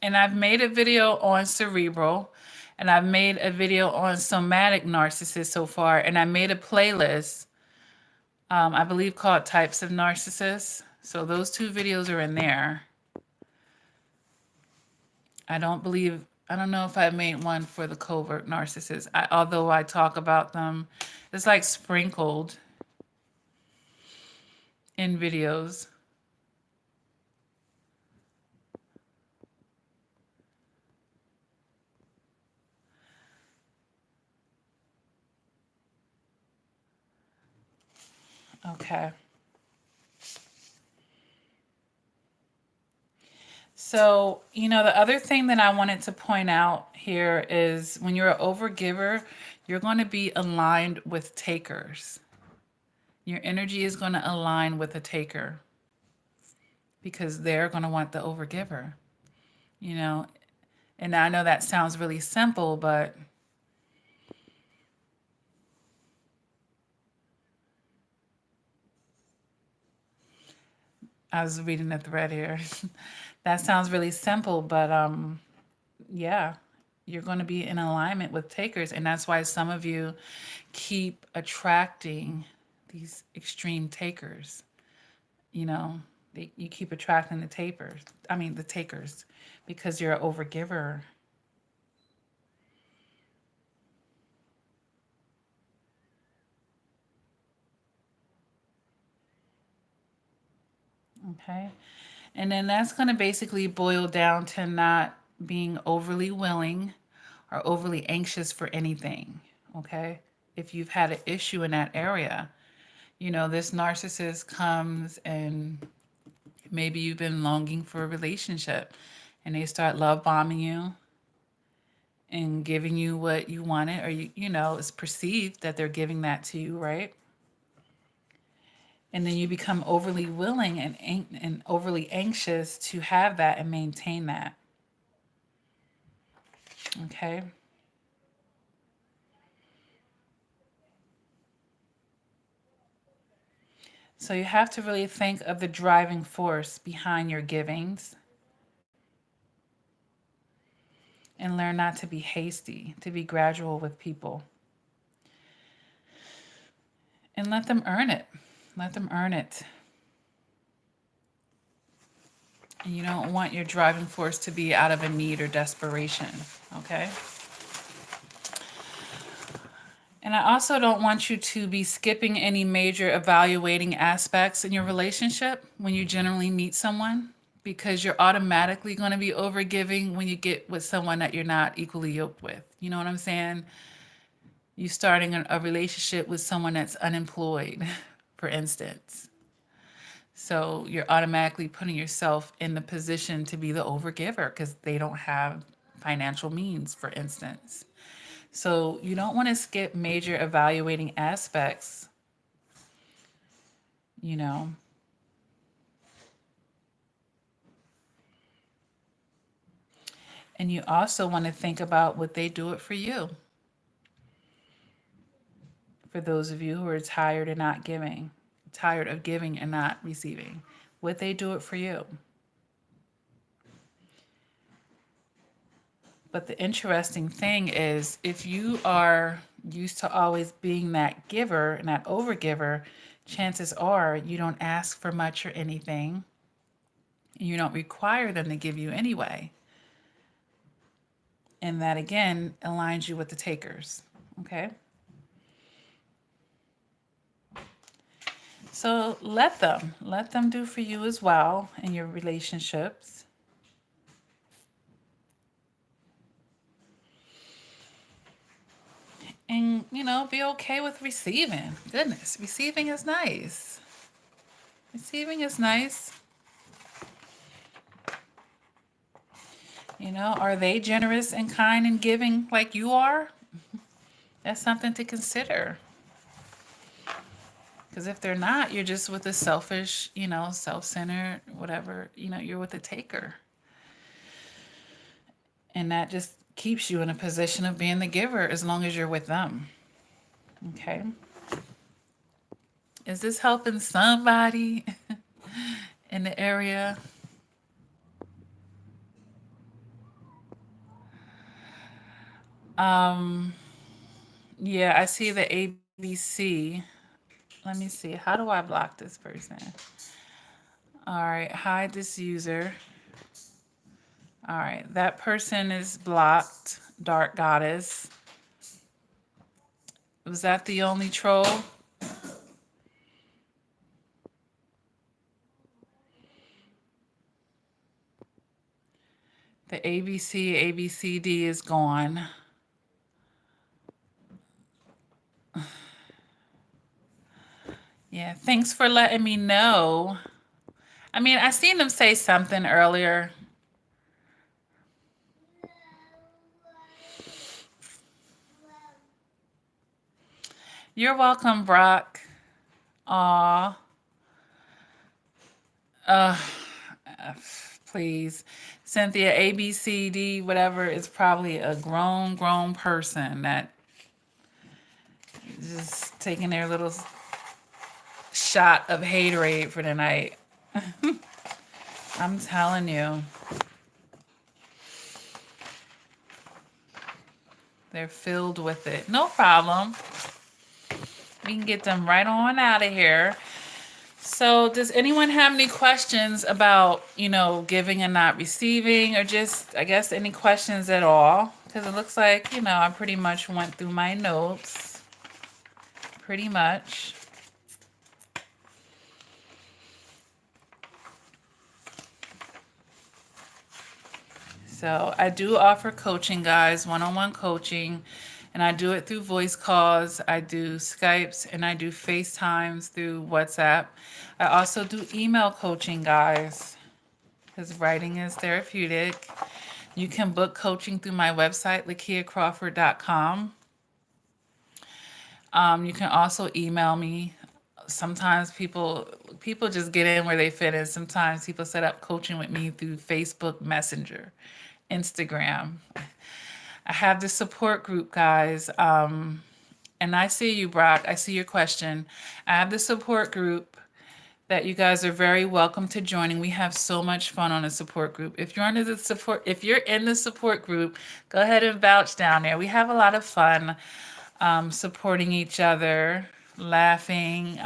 And I've made a video on cerebral, and I've made a video on somatic narcissists so far, and I made a playlist, I believe called Types of Narcissists. So those two videos are in there. I don't know if I made one for the covert narcissist. Although I talk about them, it's like sprinkled in videos. Okay. So, you know, the other thing that I wanted to point out here is when you're an overgiver, you're going to be aligned with takers. Your energy is going to align with a taker because they're going to want the overgiver, you know. And I know that sounds really simple, but I was reading the thread here. That sounds really simple, but yeah, you're going to be in alignment with takers, and that's why some of you keep attracting these extreme takers. You know, you keep attracting the takers, because you're an overgiver. Okay. And then that's going to basically boil down to not being overly willing or overly anxious for anything. Okay. If you've had an issue in that area, you know, this narcissist comes and maybe you've been longing for a relationship and they start love bombing you and giving you what you wanted, or you know, it's perceived that they're giving that to you, right? And then you become overly willing and overly anxious to have that and maintain that. Okay. So you have to really think of the driving force behind your givings and learn not to be hasty, to be gradual with people. And let them earn it. Let them earn it. And you don't want your driving force to be out of a need or desperation, okay? And I also don't want you to be skipping any major evaluating aspects in your relationship when you generally meet someone, because you're automatically going to be overgiving when you get with someone that you're not equally yoked with. You know what I'm saying? You starting a relationship with someone that's unemployed, for instance. So you're automatically putting yourself in the position to be the overgiver because they don't have financial means, for instance. So you don't want to skip major evaluating aspects, you know. And you also want to think about would they do it for you? For those of you who are tired and not giving, tired of giving and not receiving, would they do it for you? But the interesting thing is, if you are used to always being that giver and that overgiver, chances are you don't ask for much or anything. And you don't require them to give you anyway. And that again aligns you with the takers. Okay? So let them do for you as well in your relationships. And, you know, be okay with receiving. Goodness, receiving is nice. Receiving is nice. You know, are they generous and kind and giving like you are? That's something to consider. Because if they're not, you're just with a selfish, you know, self-centered, whatever, you know, you're with a taker. And that just keeps you in a position of being the giver as long as you're with them. Okay. Is this helping somebody in the area? Yeah, I see the ABC. Let me see. How do I block this person? All right, hide this user. All right, that person is blocked. Dark Goddess. Was that the only troll? The ABC, ABCD is gone. Yeah, thanks for letting me know. I mean, I seen them say something earlier. You're welcome, Brock. Aw. Please. Cynthia, ABCD, whatever, is probably a grown person that just taking their little shot of haterade for the night. I'm telling you. They're filled with it. No problem. We can get them right on out of here. So does anyone have any questions about, you know, giving and not receiving, or just, I guess, any questions at all? Because it looks like, you know, I pretty much went through my notes. Pretty much. So I do offer coaching, guys, one-on-one coaching, and I do it through voice calls. I do Skypes, and I do FaceTimes through WhatsApp. I also do email coaching, guys, because writing is therapeutic. You can book coaching through my website, LakiaCrawford.com. You can also email me. Sometimes people just get in where they fit in. Sometimes people set up coaching with me through Facebook Messenger, Instagram. I have the support group, guys. And I see you, Brock. I see your question. I have the support group that you guys are very welcome to joining. We have so much fun on a support group. If you're in the support group, go ahead and vouch down there. We have a lot of fun supporting each other, laughing,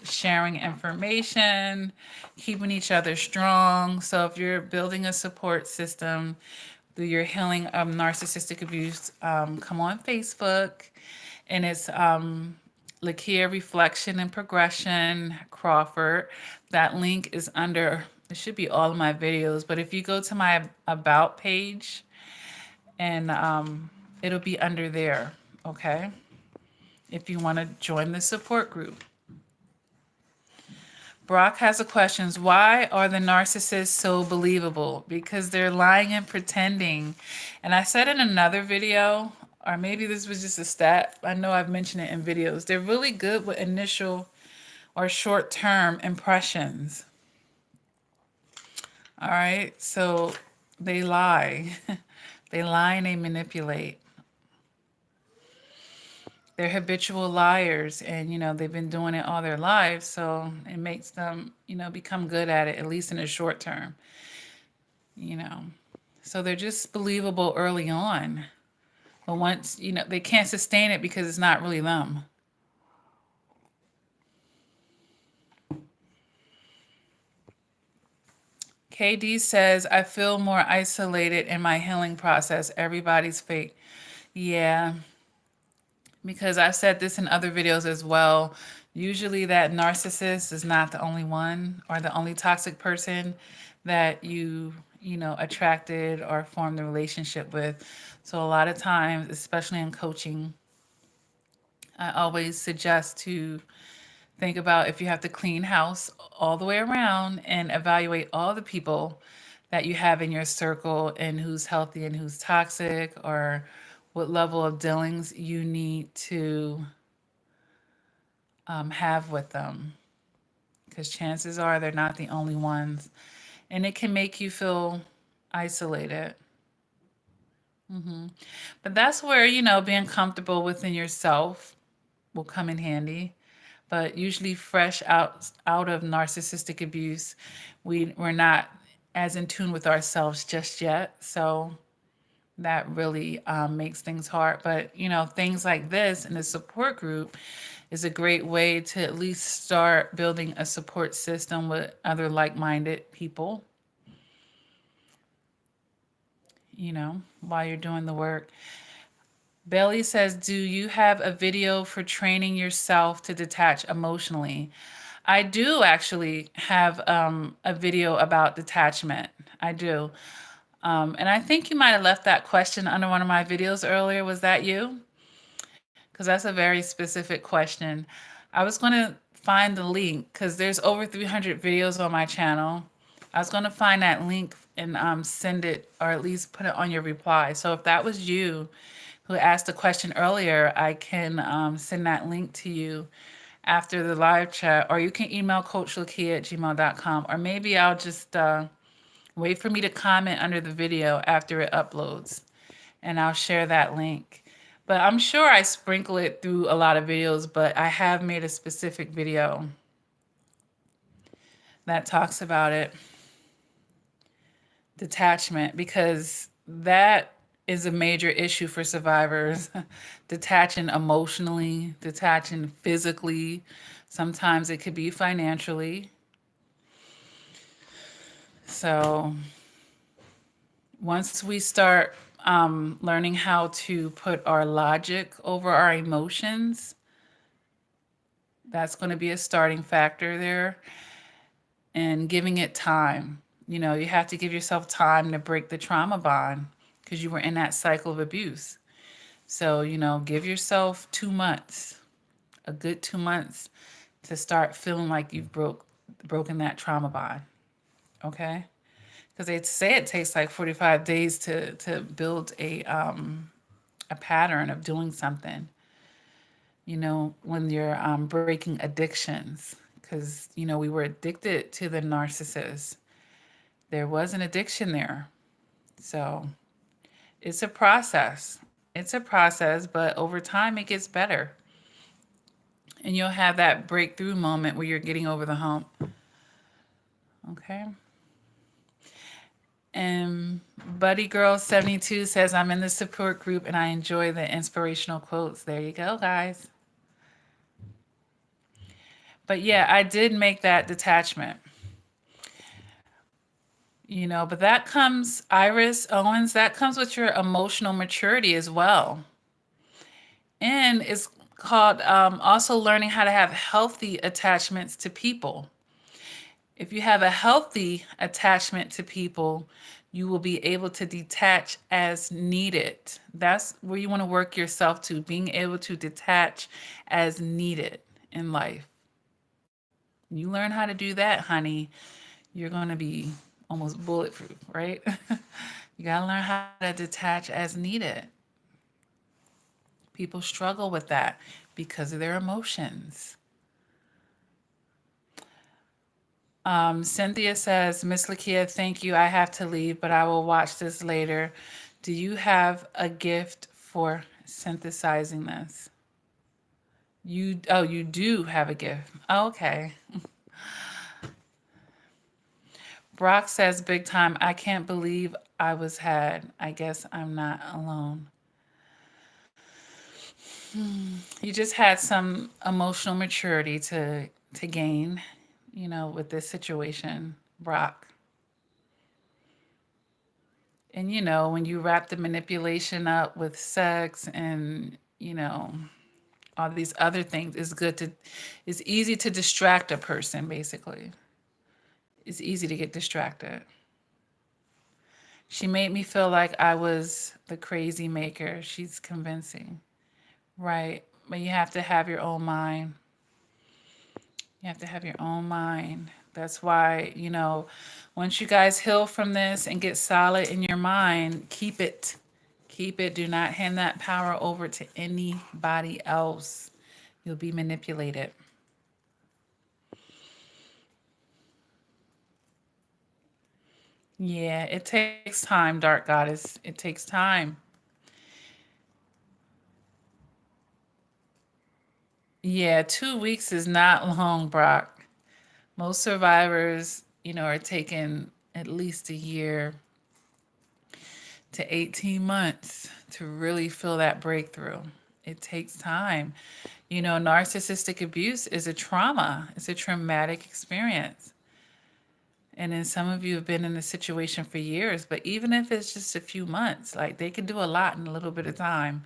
sharing information, keeping each other strong. So if you're building a support system through your healing of narcissistic abuse, come on Facebook and it's Lakia Reflection and Progression Crawford. That link is under, it should be all of my videos, but if you go to my About page, and it'll be under there, okay? If you want to join the support group. Brock has a question. Why are the narcissists so believable? Because they're lying and pretending. And I said in another video, or maybe this was just a stat, I know I've mentioned it in videos, they're really good with initial or short-term impressions. All right, so they lie. They lie and they manipulate. They're habitual liars, and they've been doing it all their lives, so it makes them become good at it, at least in the short term. So they're just believable early on, but once they can't sustain it because it's not really them. KD says, I feel more isolated in my healing process. Everybody's fake. Yeah, because I've said this in other videos as well. Usually that narcissist is not the only one or the only toxic person that you attracted or formed a relationship with. So a lot of times, especially in coaching, I always suggest to think about if you have to clean house all the way around and evaluate all the people that you have in your circle and who's healthy and who's toxic, or what level of dealings you need to have with them. Because chances are they're not the only ones. And it can make you feel isolated. But that's where, being comfortable within yourself will come in handy. But usually fresh out of narcissistic abuse, we're not as in tune with ourselves just yet. So that really makes things hard. But, things like this in the support group is a great way to at least start building a support system with other like-minded people, while you're doing the work. Bailey says, do you have a video for training yourself to detach emotionally? I do actually have a video about detachment. I do. And I think you might have left that question under one of my videos earlier. Was that you? Because that's a very specific question. I was going to find the link because there's over 300 videos on my channel. I was going to find that link and send it, or at least put it on your reply. So if that was you who asked the question earlier, I can send that link to you after the live chat, or you can email CoachLakia@gmail.com, or maybe I'll just wait for me to comment under the video after it uploads, and I'll share that link. But I'm sure I sprinkle it through a lot of videos, but I have made a specific video that talks about it. Detachment, because that is a major issue for survivors. Detaching emotionally, detaching physically. Sometimes it could be financially. So once we start learning how to put our logic over our emotions, that's going to be a starting factor there. And giving it time. You have to give yourself time to break the trauma bond because you were in that cycle of abuse. So, give yourself 2 months, a good 2 months, to start feeling like you've broken that trauma bond. Okay? Because they say it takes like 45 days to build a pattern of doing something. When you're breaking addictions, because we were addicted to the narcissist. There was an addiction there. So it's a process. It's a process, but over time it gets better. And you'll have that breakthrough moment where you're getting over the hump. Okay. And Buddy Girl 72 says, I'm in the support group and I enjoy the inspirational quotes. There you go, guys. But yeah, I did make that detachment. But that comes, Iris Owens, that comes with your emotional maturity as well. And it's called also learning how to have healthy attachments to people. If you have a healthy attachment to people, you will be able to detach as needed. That's where you want to work yourself to, being able to detach as needed in life. You learn how to do that, honey, you're going to be almost bulletproof, right? You got to learn how to detach as needed. People struggle with that because of their emotions. Cynthia says, Miss Lakia, thank you. I have to leave, but I will watch this later. Do you have a gift for synthesizing this? You do have a gift. Oh, okay. Brock says, big time. I can't believe I was had. I guess I'm not alone. You just had some emotional maturity to gain, with this situation, Brock. And when you wrap the manipulation up with sex and, all these other things, it's easy to distract a person, basically. It's easy to get distracted. She made me feel like I was the crazy maker. She's convincing. Right. But you have to have your own mind. You have to have your own mind. That's why, once you guys heal from this and get solid in your mind, keep it. Keep it. Do not hand that power over to anybody else. You'll be manipulated. Yeah, it takes time, Dark Goddess. It takes time. Yeah, 2 weeks is not long, Brock. Most survivors, are taking at least a year to 18 months to really feel that breakthrough. It takes time. Narcissistic abuse is a trauma, it's a traumatic experience. And then some of you have been in a situation for years, but even if it's just a few months, like they can do a lot in a little bit of time.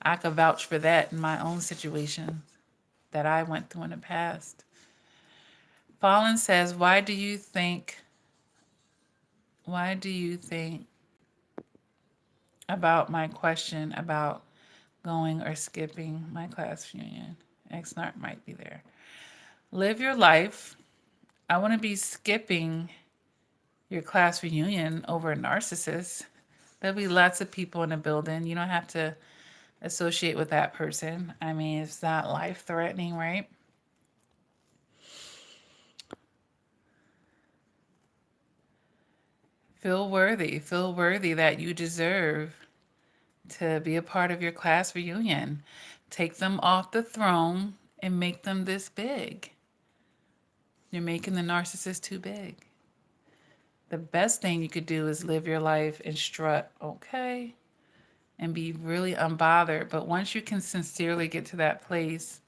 I could vouch for that in my own situations that I went through in the past. Fallen says, why do you think about my question about going or skipping my class reunion? X-Narc might be there. Live your life. I want to be skipping your class reunion over a narcissist. There'll be lots of people in the building. You don't have to associate with that person. I mean, it's not life threatening, right? Feel worthy. Feel worthy that you deserve to be a part of your class reunion. Take them off the throne and make them this big. You're making the narcissist too big. The best thing you could do is live your life and strut, okay? And be really unbothered. But once you can sincerely get to that place,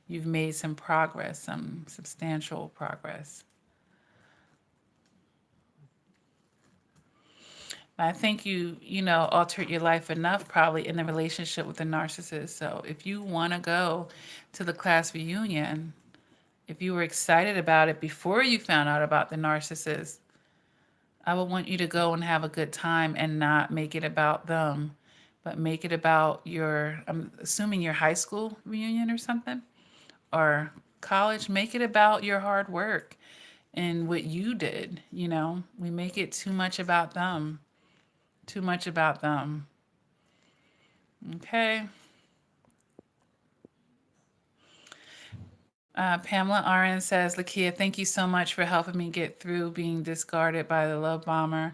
you've made some progress, some substantial progress. I think altered your life enough probably in the relationship with the narcissist. So if you want to go to the class reunion, if you were excited about it before you found out about the narcissist, I would want you to go and have a good time and not make it about them, but make it about I'm assuming your high school reunion or something, or college. Make it about your hard work and what you did. We make it too much about them. Too much about them. Okay. Pamela RN says, Lakia, thank you so much for helping me get through being discarded by the love bomber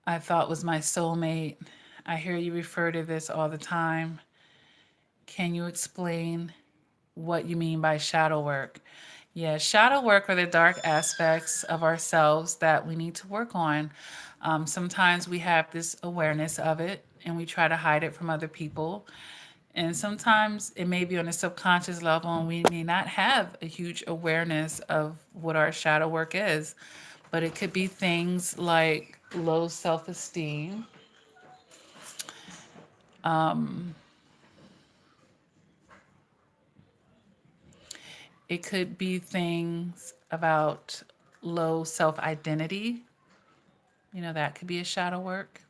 I thought was my soulmate. I hear you refer to this all the time. Can you explain what you mean by shadow work? Yeah, shadow work are the dark aspects of ourselves that we need to work on. Sometimes we have this awareness of it and we try to hide it from other people. And sometimes it may be on a subconscious level and we may not have a huge awareness of what our shadow work is. But it could be things like low self-esteem, It could be things about low self-identity. That could be a shadow work.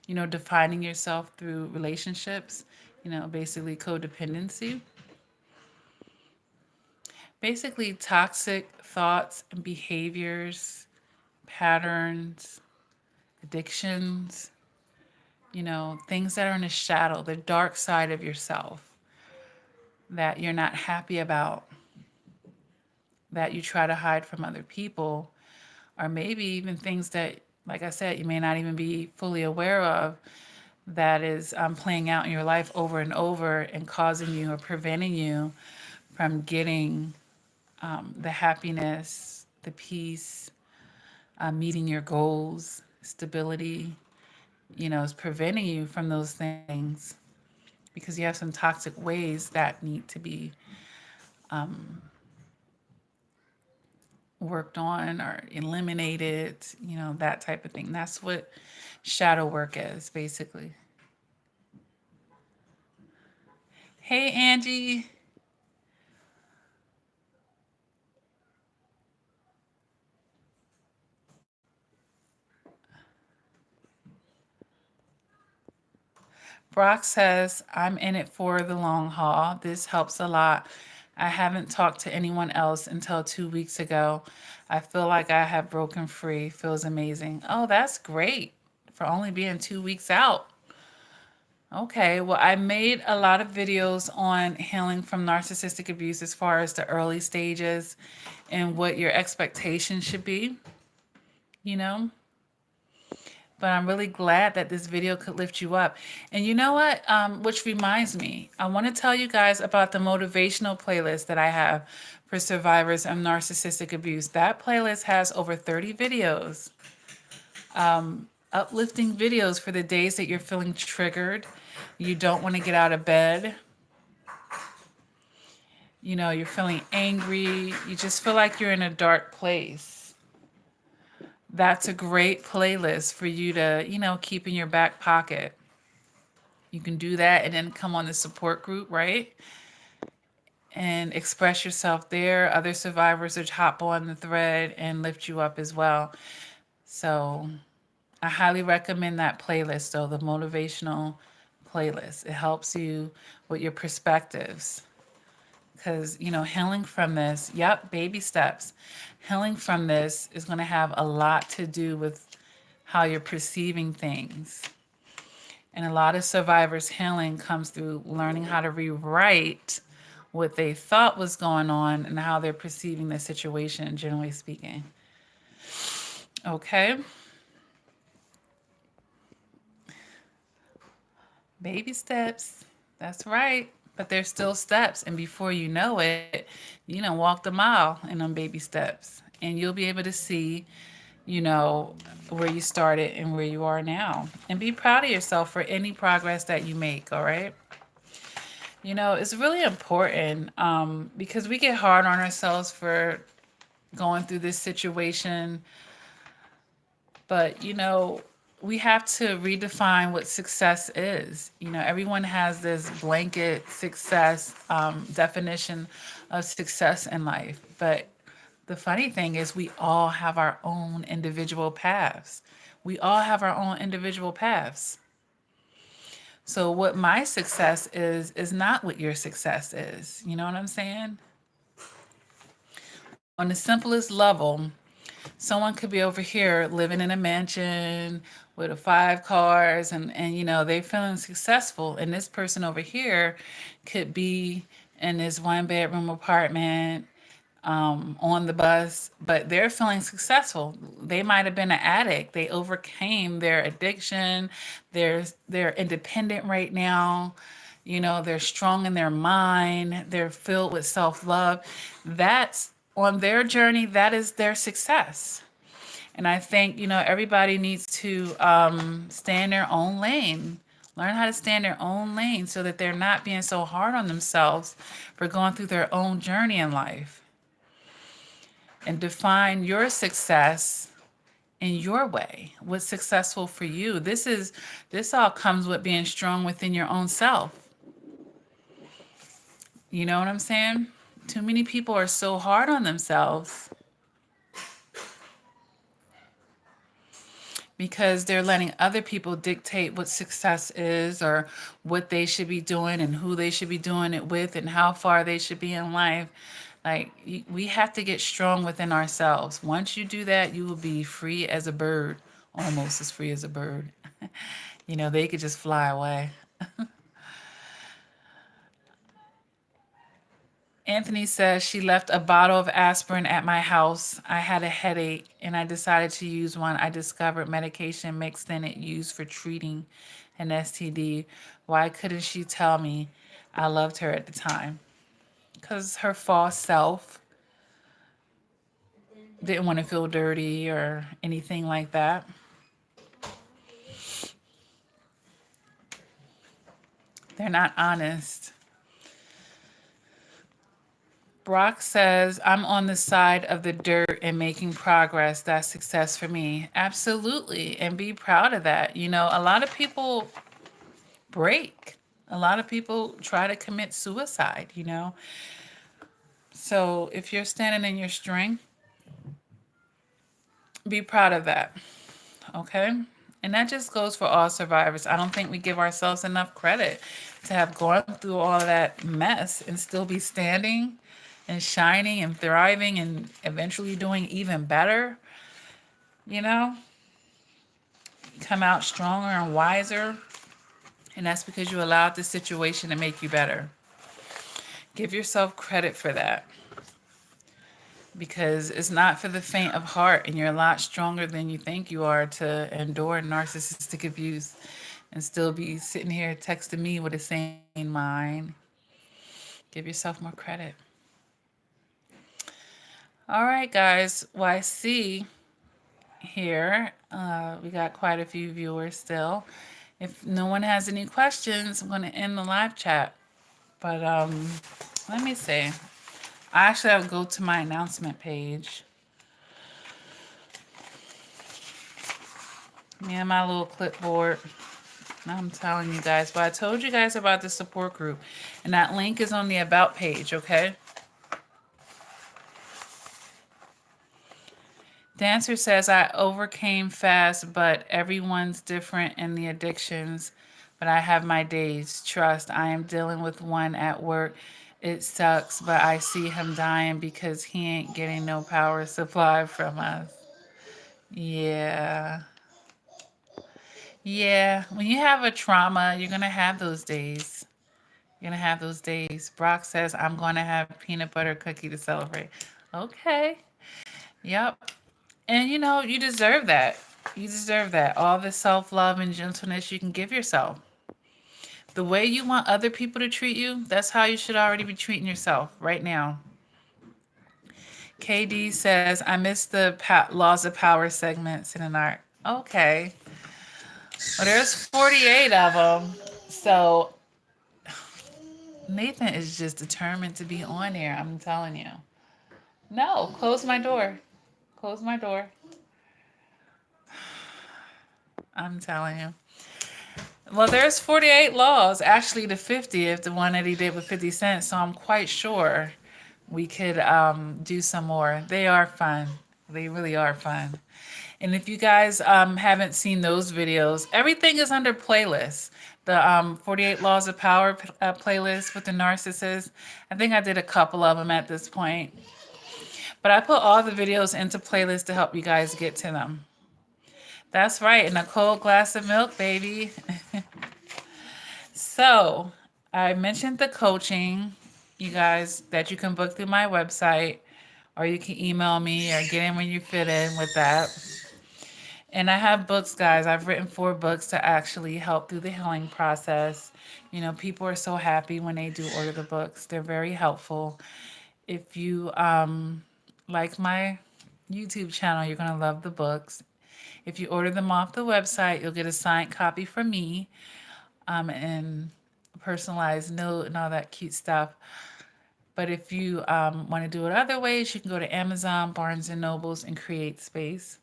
Defining yourself through relationships, basically codependency. Basically toxic thoughts and behaviors, patterns, addictions, things that are in the shadow, the dark side of yourself that you're not happy about, that you try to hide from other people, or maybe even things that, like I said, you may not even be fully aware of, that is playing out in your life over and over and causing you or preventing you from getting the happiness, the peace, meeting your goals, stability, is preventing you from those things because you have some toxic ways that need to be worked on or eliminated, that type of thing. That's what shadow work is, basically. Hey, Angie. Brock says, I'm in it for the long haul. This helps a lot. I haven't talked to anyone else until 2 weeks ago. I feel like I have broken free. Feels amazing. Oh, that's great for only being 2 weeks out. Okay, well, I made a lot of videos on healing from narcissistic abuse as far as the early stages and what your expectations should be, you know? But I'm really glad that this video could lift you up. And you know what? Which reminds me, I want to tell you guys about the motivational playlist that I have for survivors of narcissistic abuse. That playlist has over 30 videos, uplifting videos for the days that you're feeling triggered, you don't want to get out of bed, you're feeling angry, you just feel like you're in a dark place. That's a great playlist for you to, keep in your back pocket. You can do that and then come on the support group, right? And express yourself there. Other survivors will hop on the thread and lift you up as well. So I highly recommend that playlist, though, the motivational playlist. It helps you with your perspectives. Because, healing from this, yep, baby steps. Healing from this is going to have a lot to do with how you're perceiving things. And a lot of survivors' healing comes through learning how to rewrite what they thought was going on and how they're perceiving the situation, generally speaking. Okay? Baby steps. That's right. But there's still steps. And before you know it, walk the mile in them baby steps. And you'll be able to see, where you started and where you are now. And be proud of yourself for any progress that you make, all right? It's really important because we get hard on ourselves for going through this situation. But, we have to redefine what success is. Everyone has this blanket success definition of success in life. But the funny thing is we all have our own individual paths. We all have our own individual paths. So what my success is not what your success is. You know what I'm saying? On the simplest level, someone could be over here living in a mansion with a 5 cars and they're feeling successful. And this person over here could be in this 1-bedroom apartment, on the bus, but they're feeling successful. They might have been an addict. They overcame their addiction. They're independent right now. They're strong in their mind. They're filled with self-love. That's on their journey. That is their success. And I think, everybody needs to stay in their own lane. Learn how to stay in their own lane so that they're not being so hard on themselves for going through their own journey in life. And define your success in your way. What's successful for you? This all comes with being strong within your own self. You know what I'm saying? Too many people are so hard on themselves because they're letting other people dictate what success is or what they should be doing and who they should be doing it with and how far they should be in life. Like, we have to get strong within ourselves. Once you do that, you will be free as a bird, almost as free as a bird. You know, they could just fly away. Anthony says she left a bottle of aspirin at my house. I had a headache and I decided to use one. I discovered medication mixed in it used for treating an STD. Why couldn't she tell me? I loved her at the time. Because her false self didn't want to feel dirty or anything like that. They're not honest. Brock says, I'm on the side of the dirt and making progress. That's success for me. Absolutely. And be proud of that. You know, a lot of people break. A lot of people try to commit suicide, you know. So if you're standing in your strength, be proud of that. Okay? And that just goes for all survivors. I don't think we give ourselves enough credit to have gone through all of that mess and still be standing and shining and thriving and eventually doing even better. You know, come out stronger and wiser. And that's because you allowed the situation to make you better. Give yourself credit for that. Because it's not for the faint of heart, and you're a lot stronger than you think you are to endure narcissistic abuse and still be sitting here texting me with a sane mind. Give yourself more credit. All right, guys. Well, I see here we got quite a few viewers still. If no one has any questions, I'm going to end the live chat. But let me see. I actually have to go to my announcement page. Me and my little clipboard. I'm telling you guys. But I told you guys about the support group. And that link is on the About page, okay? Dancer says, I overcame fast, but everyone's different in the addictions. But I have my days. Trust, I am dealing with one at work. It sucks, but I see him dying because he ain't getting no power supply from us. Yeah. Yeah. When you have a trauma, you're going to have those days. You're going to have those days. Brock says, I'm going to have peanut butter cookie to celebrate. Okay. Yep. And you know, you deserve that. You deserve that. All the self-love and gentleness you can give yourself. The way you want other people to treat you, that's how you should already be treating yourself right now. KD says, I missed the Laws of Power segments in an art. Okay. Well, there's 48 of them. So Nathan is just determined to be on there. I'm telling you. No, close my door. Close my door. I'm telling you. Well, there's 48 laws. Actually, the 50th, the one that he did with 50 Cent. So I'm quite sure we could do some more. They are fun. They really are fun. And if you guys haven't seen those videos, everything is under playlists. The 48 Laws of Power playlist with the narcissist. I think I did a couple of them at this point. But I put all the videos into playlists to help you guys get to them. That's right. And a cold glass of milk, baby. So I mentioned the coaching, you guys, that you can book through my website, or you can email me or get in when you fit in with that. And I have books, guys. I've written 4 books to actually help through the healing process. You know, people are so happy when they do order the books. They're very helpful. If you like my YouTube channel, you're going to love the books. If you order them off the website, you'll get a signed copy from me and a personalized note and all that cute stuff. But if you want to do it other ways, you can go to Amazon, Barnes & Nobles, and Create Space.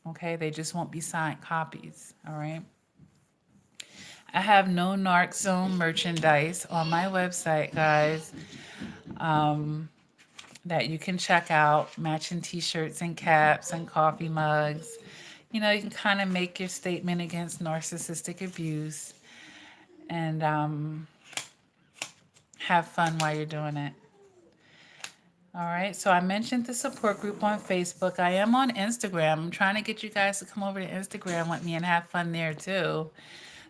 Okay, they just won't be signed copies, all right? I have no Narc Zone merchandise on my website, guys. that you can check out, matching t-shirts and caps and coffee mugs. You know, you can kind of make your statement against narcissistic abuse and have fun while you're doing it. All right, so I mentioned the support group on Facebook. I am on Instagram. I'm trying to get you guys to come over to Instagram with me and have fun there too.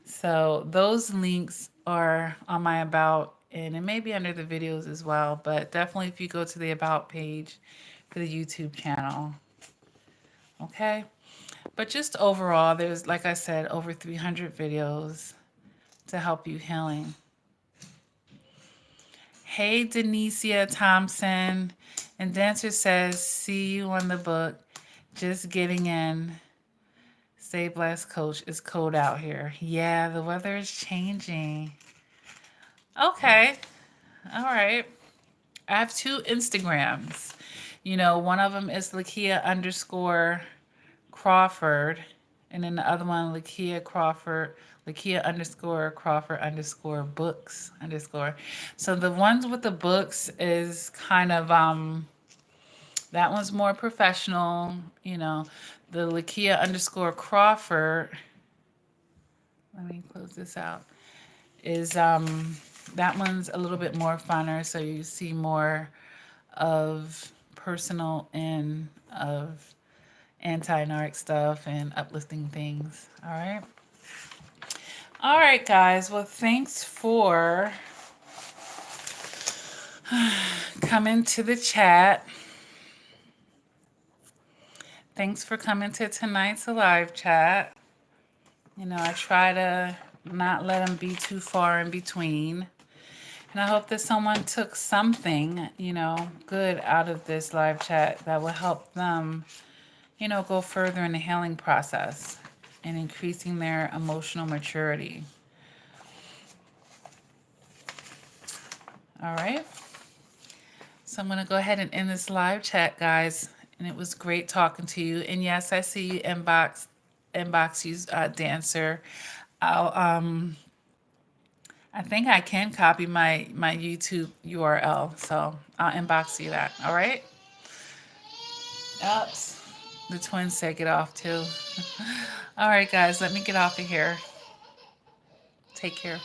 So those links are on my About, and it may be under the videos as well, but definitely if you go to the About page for the YouTube channel. Okay? But just overall, there's, like I said, over 300 videos to help you healing. Hey, Denicia Thompson. And Dancer says, see you on the book. Just getting in. Stay blessed, coach. It's cold out here. Yeah, the weather is changing. Okay. All right. I have 2 Instagrams. You know, one of them is Lakia_Crawford. And then the other one, Lakia Crawford, Lakia_Crawford_books_. So the ones with the books is kind of, that one's more professional, you know. The Lakia_Crawford, let me close this out, is, that one's a little bit more funner, so you see more of personal and of anti-narc stuff and uplifting things. All right. All right, guys. Well, thanks for coming to the chat. Thanks for coming to tonight's live chat. You know, I try to not let them be too far in between. And I hope that someone took something, you know, good out of this live chat that will help them, you know, go further in the healing process and increasing their emotional maturity. All right. So I'm going to go ahead and end this live chat, guys. And it was great talking to you. And yes, I see you inbox you, Dancer. I think I can copy my YouTube URL, so I'll inbox you that. All right. Oops. The twins said get off too. All right, guys, let me get off of here. Take care.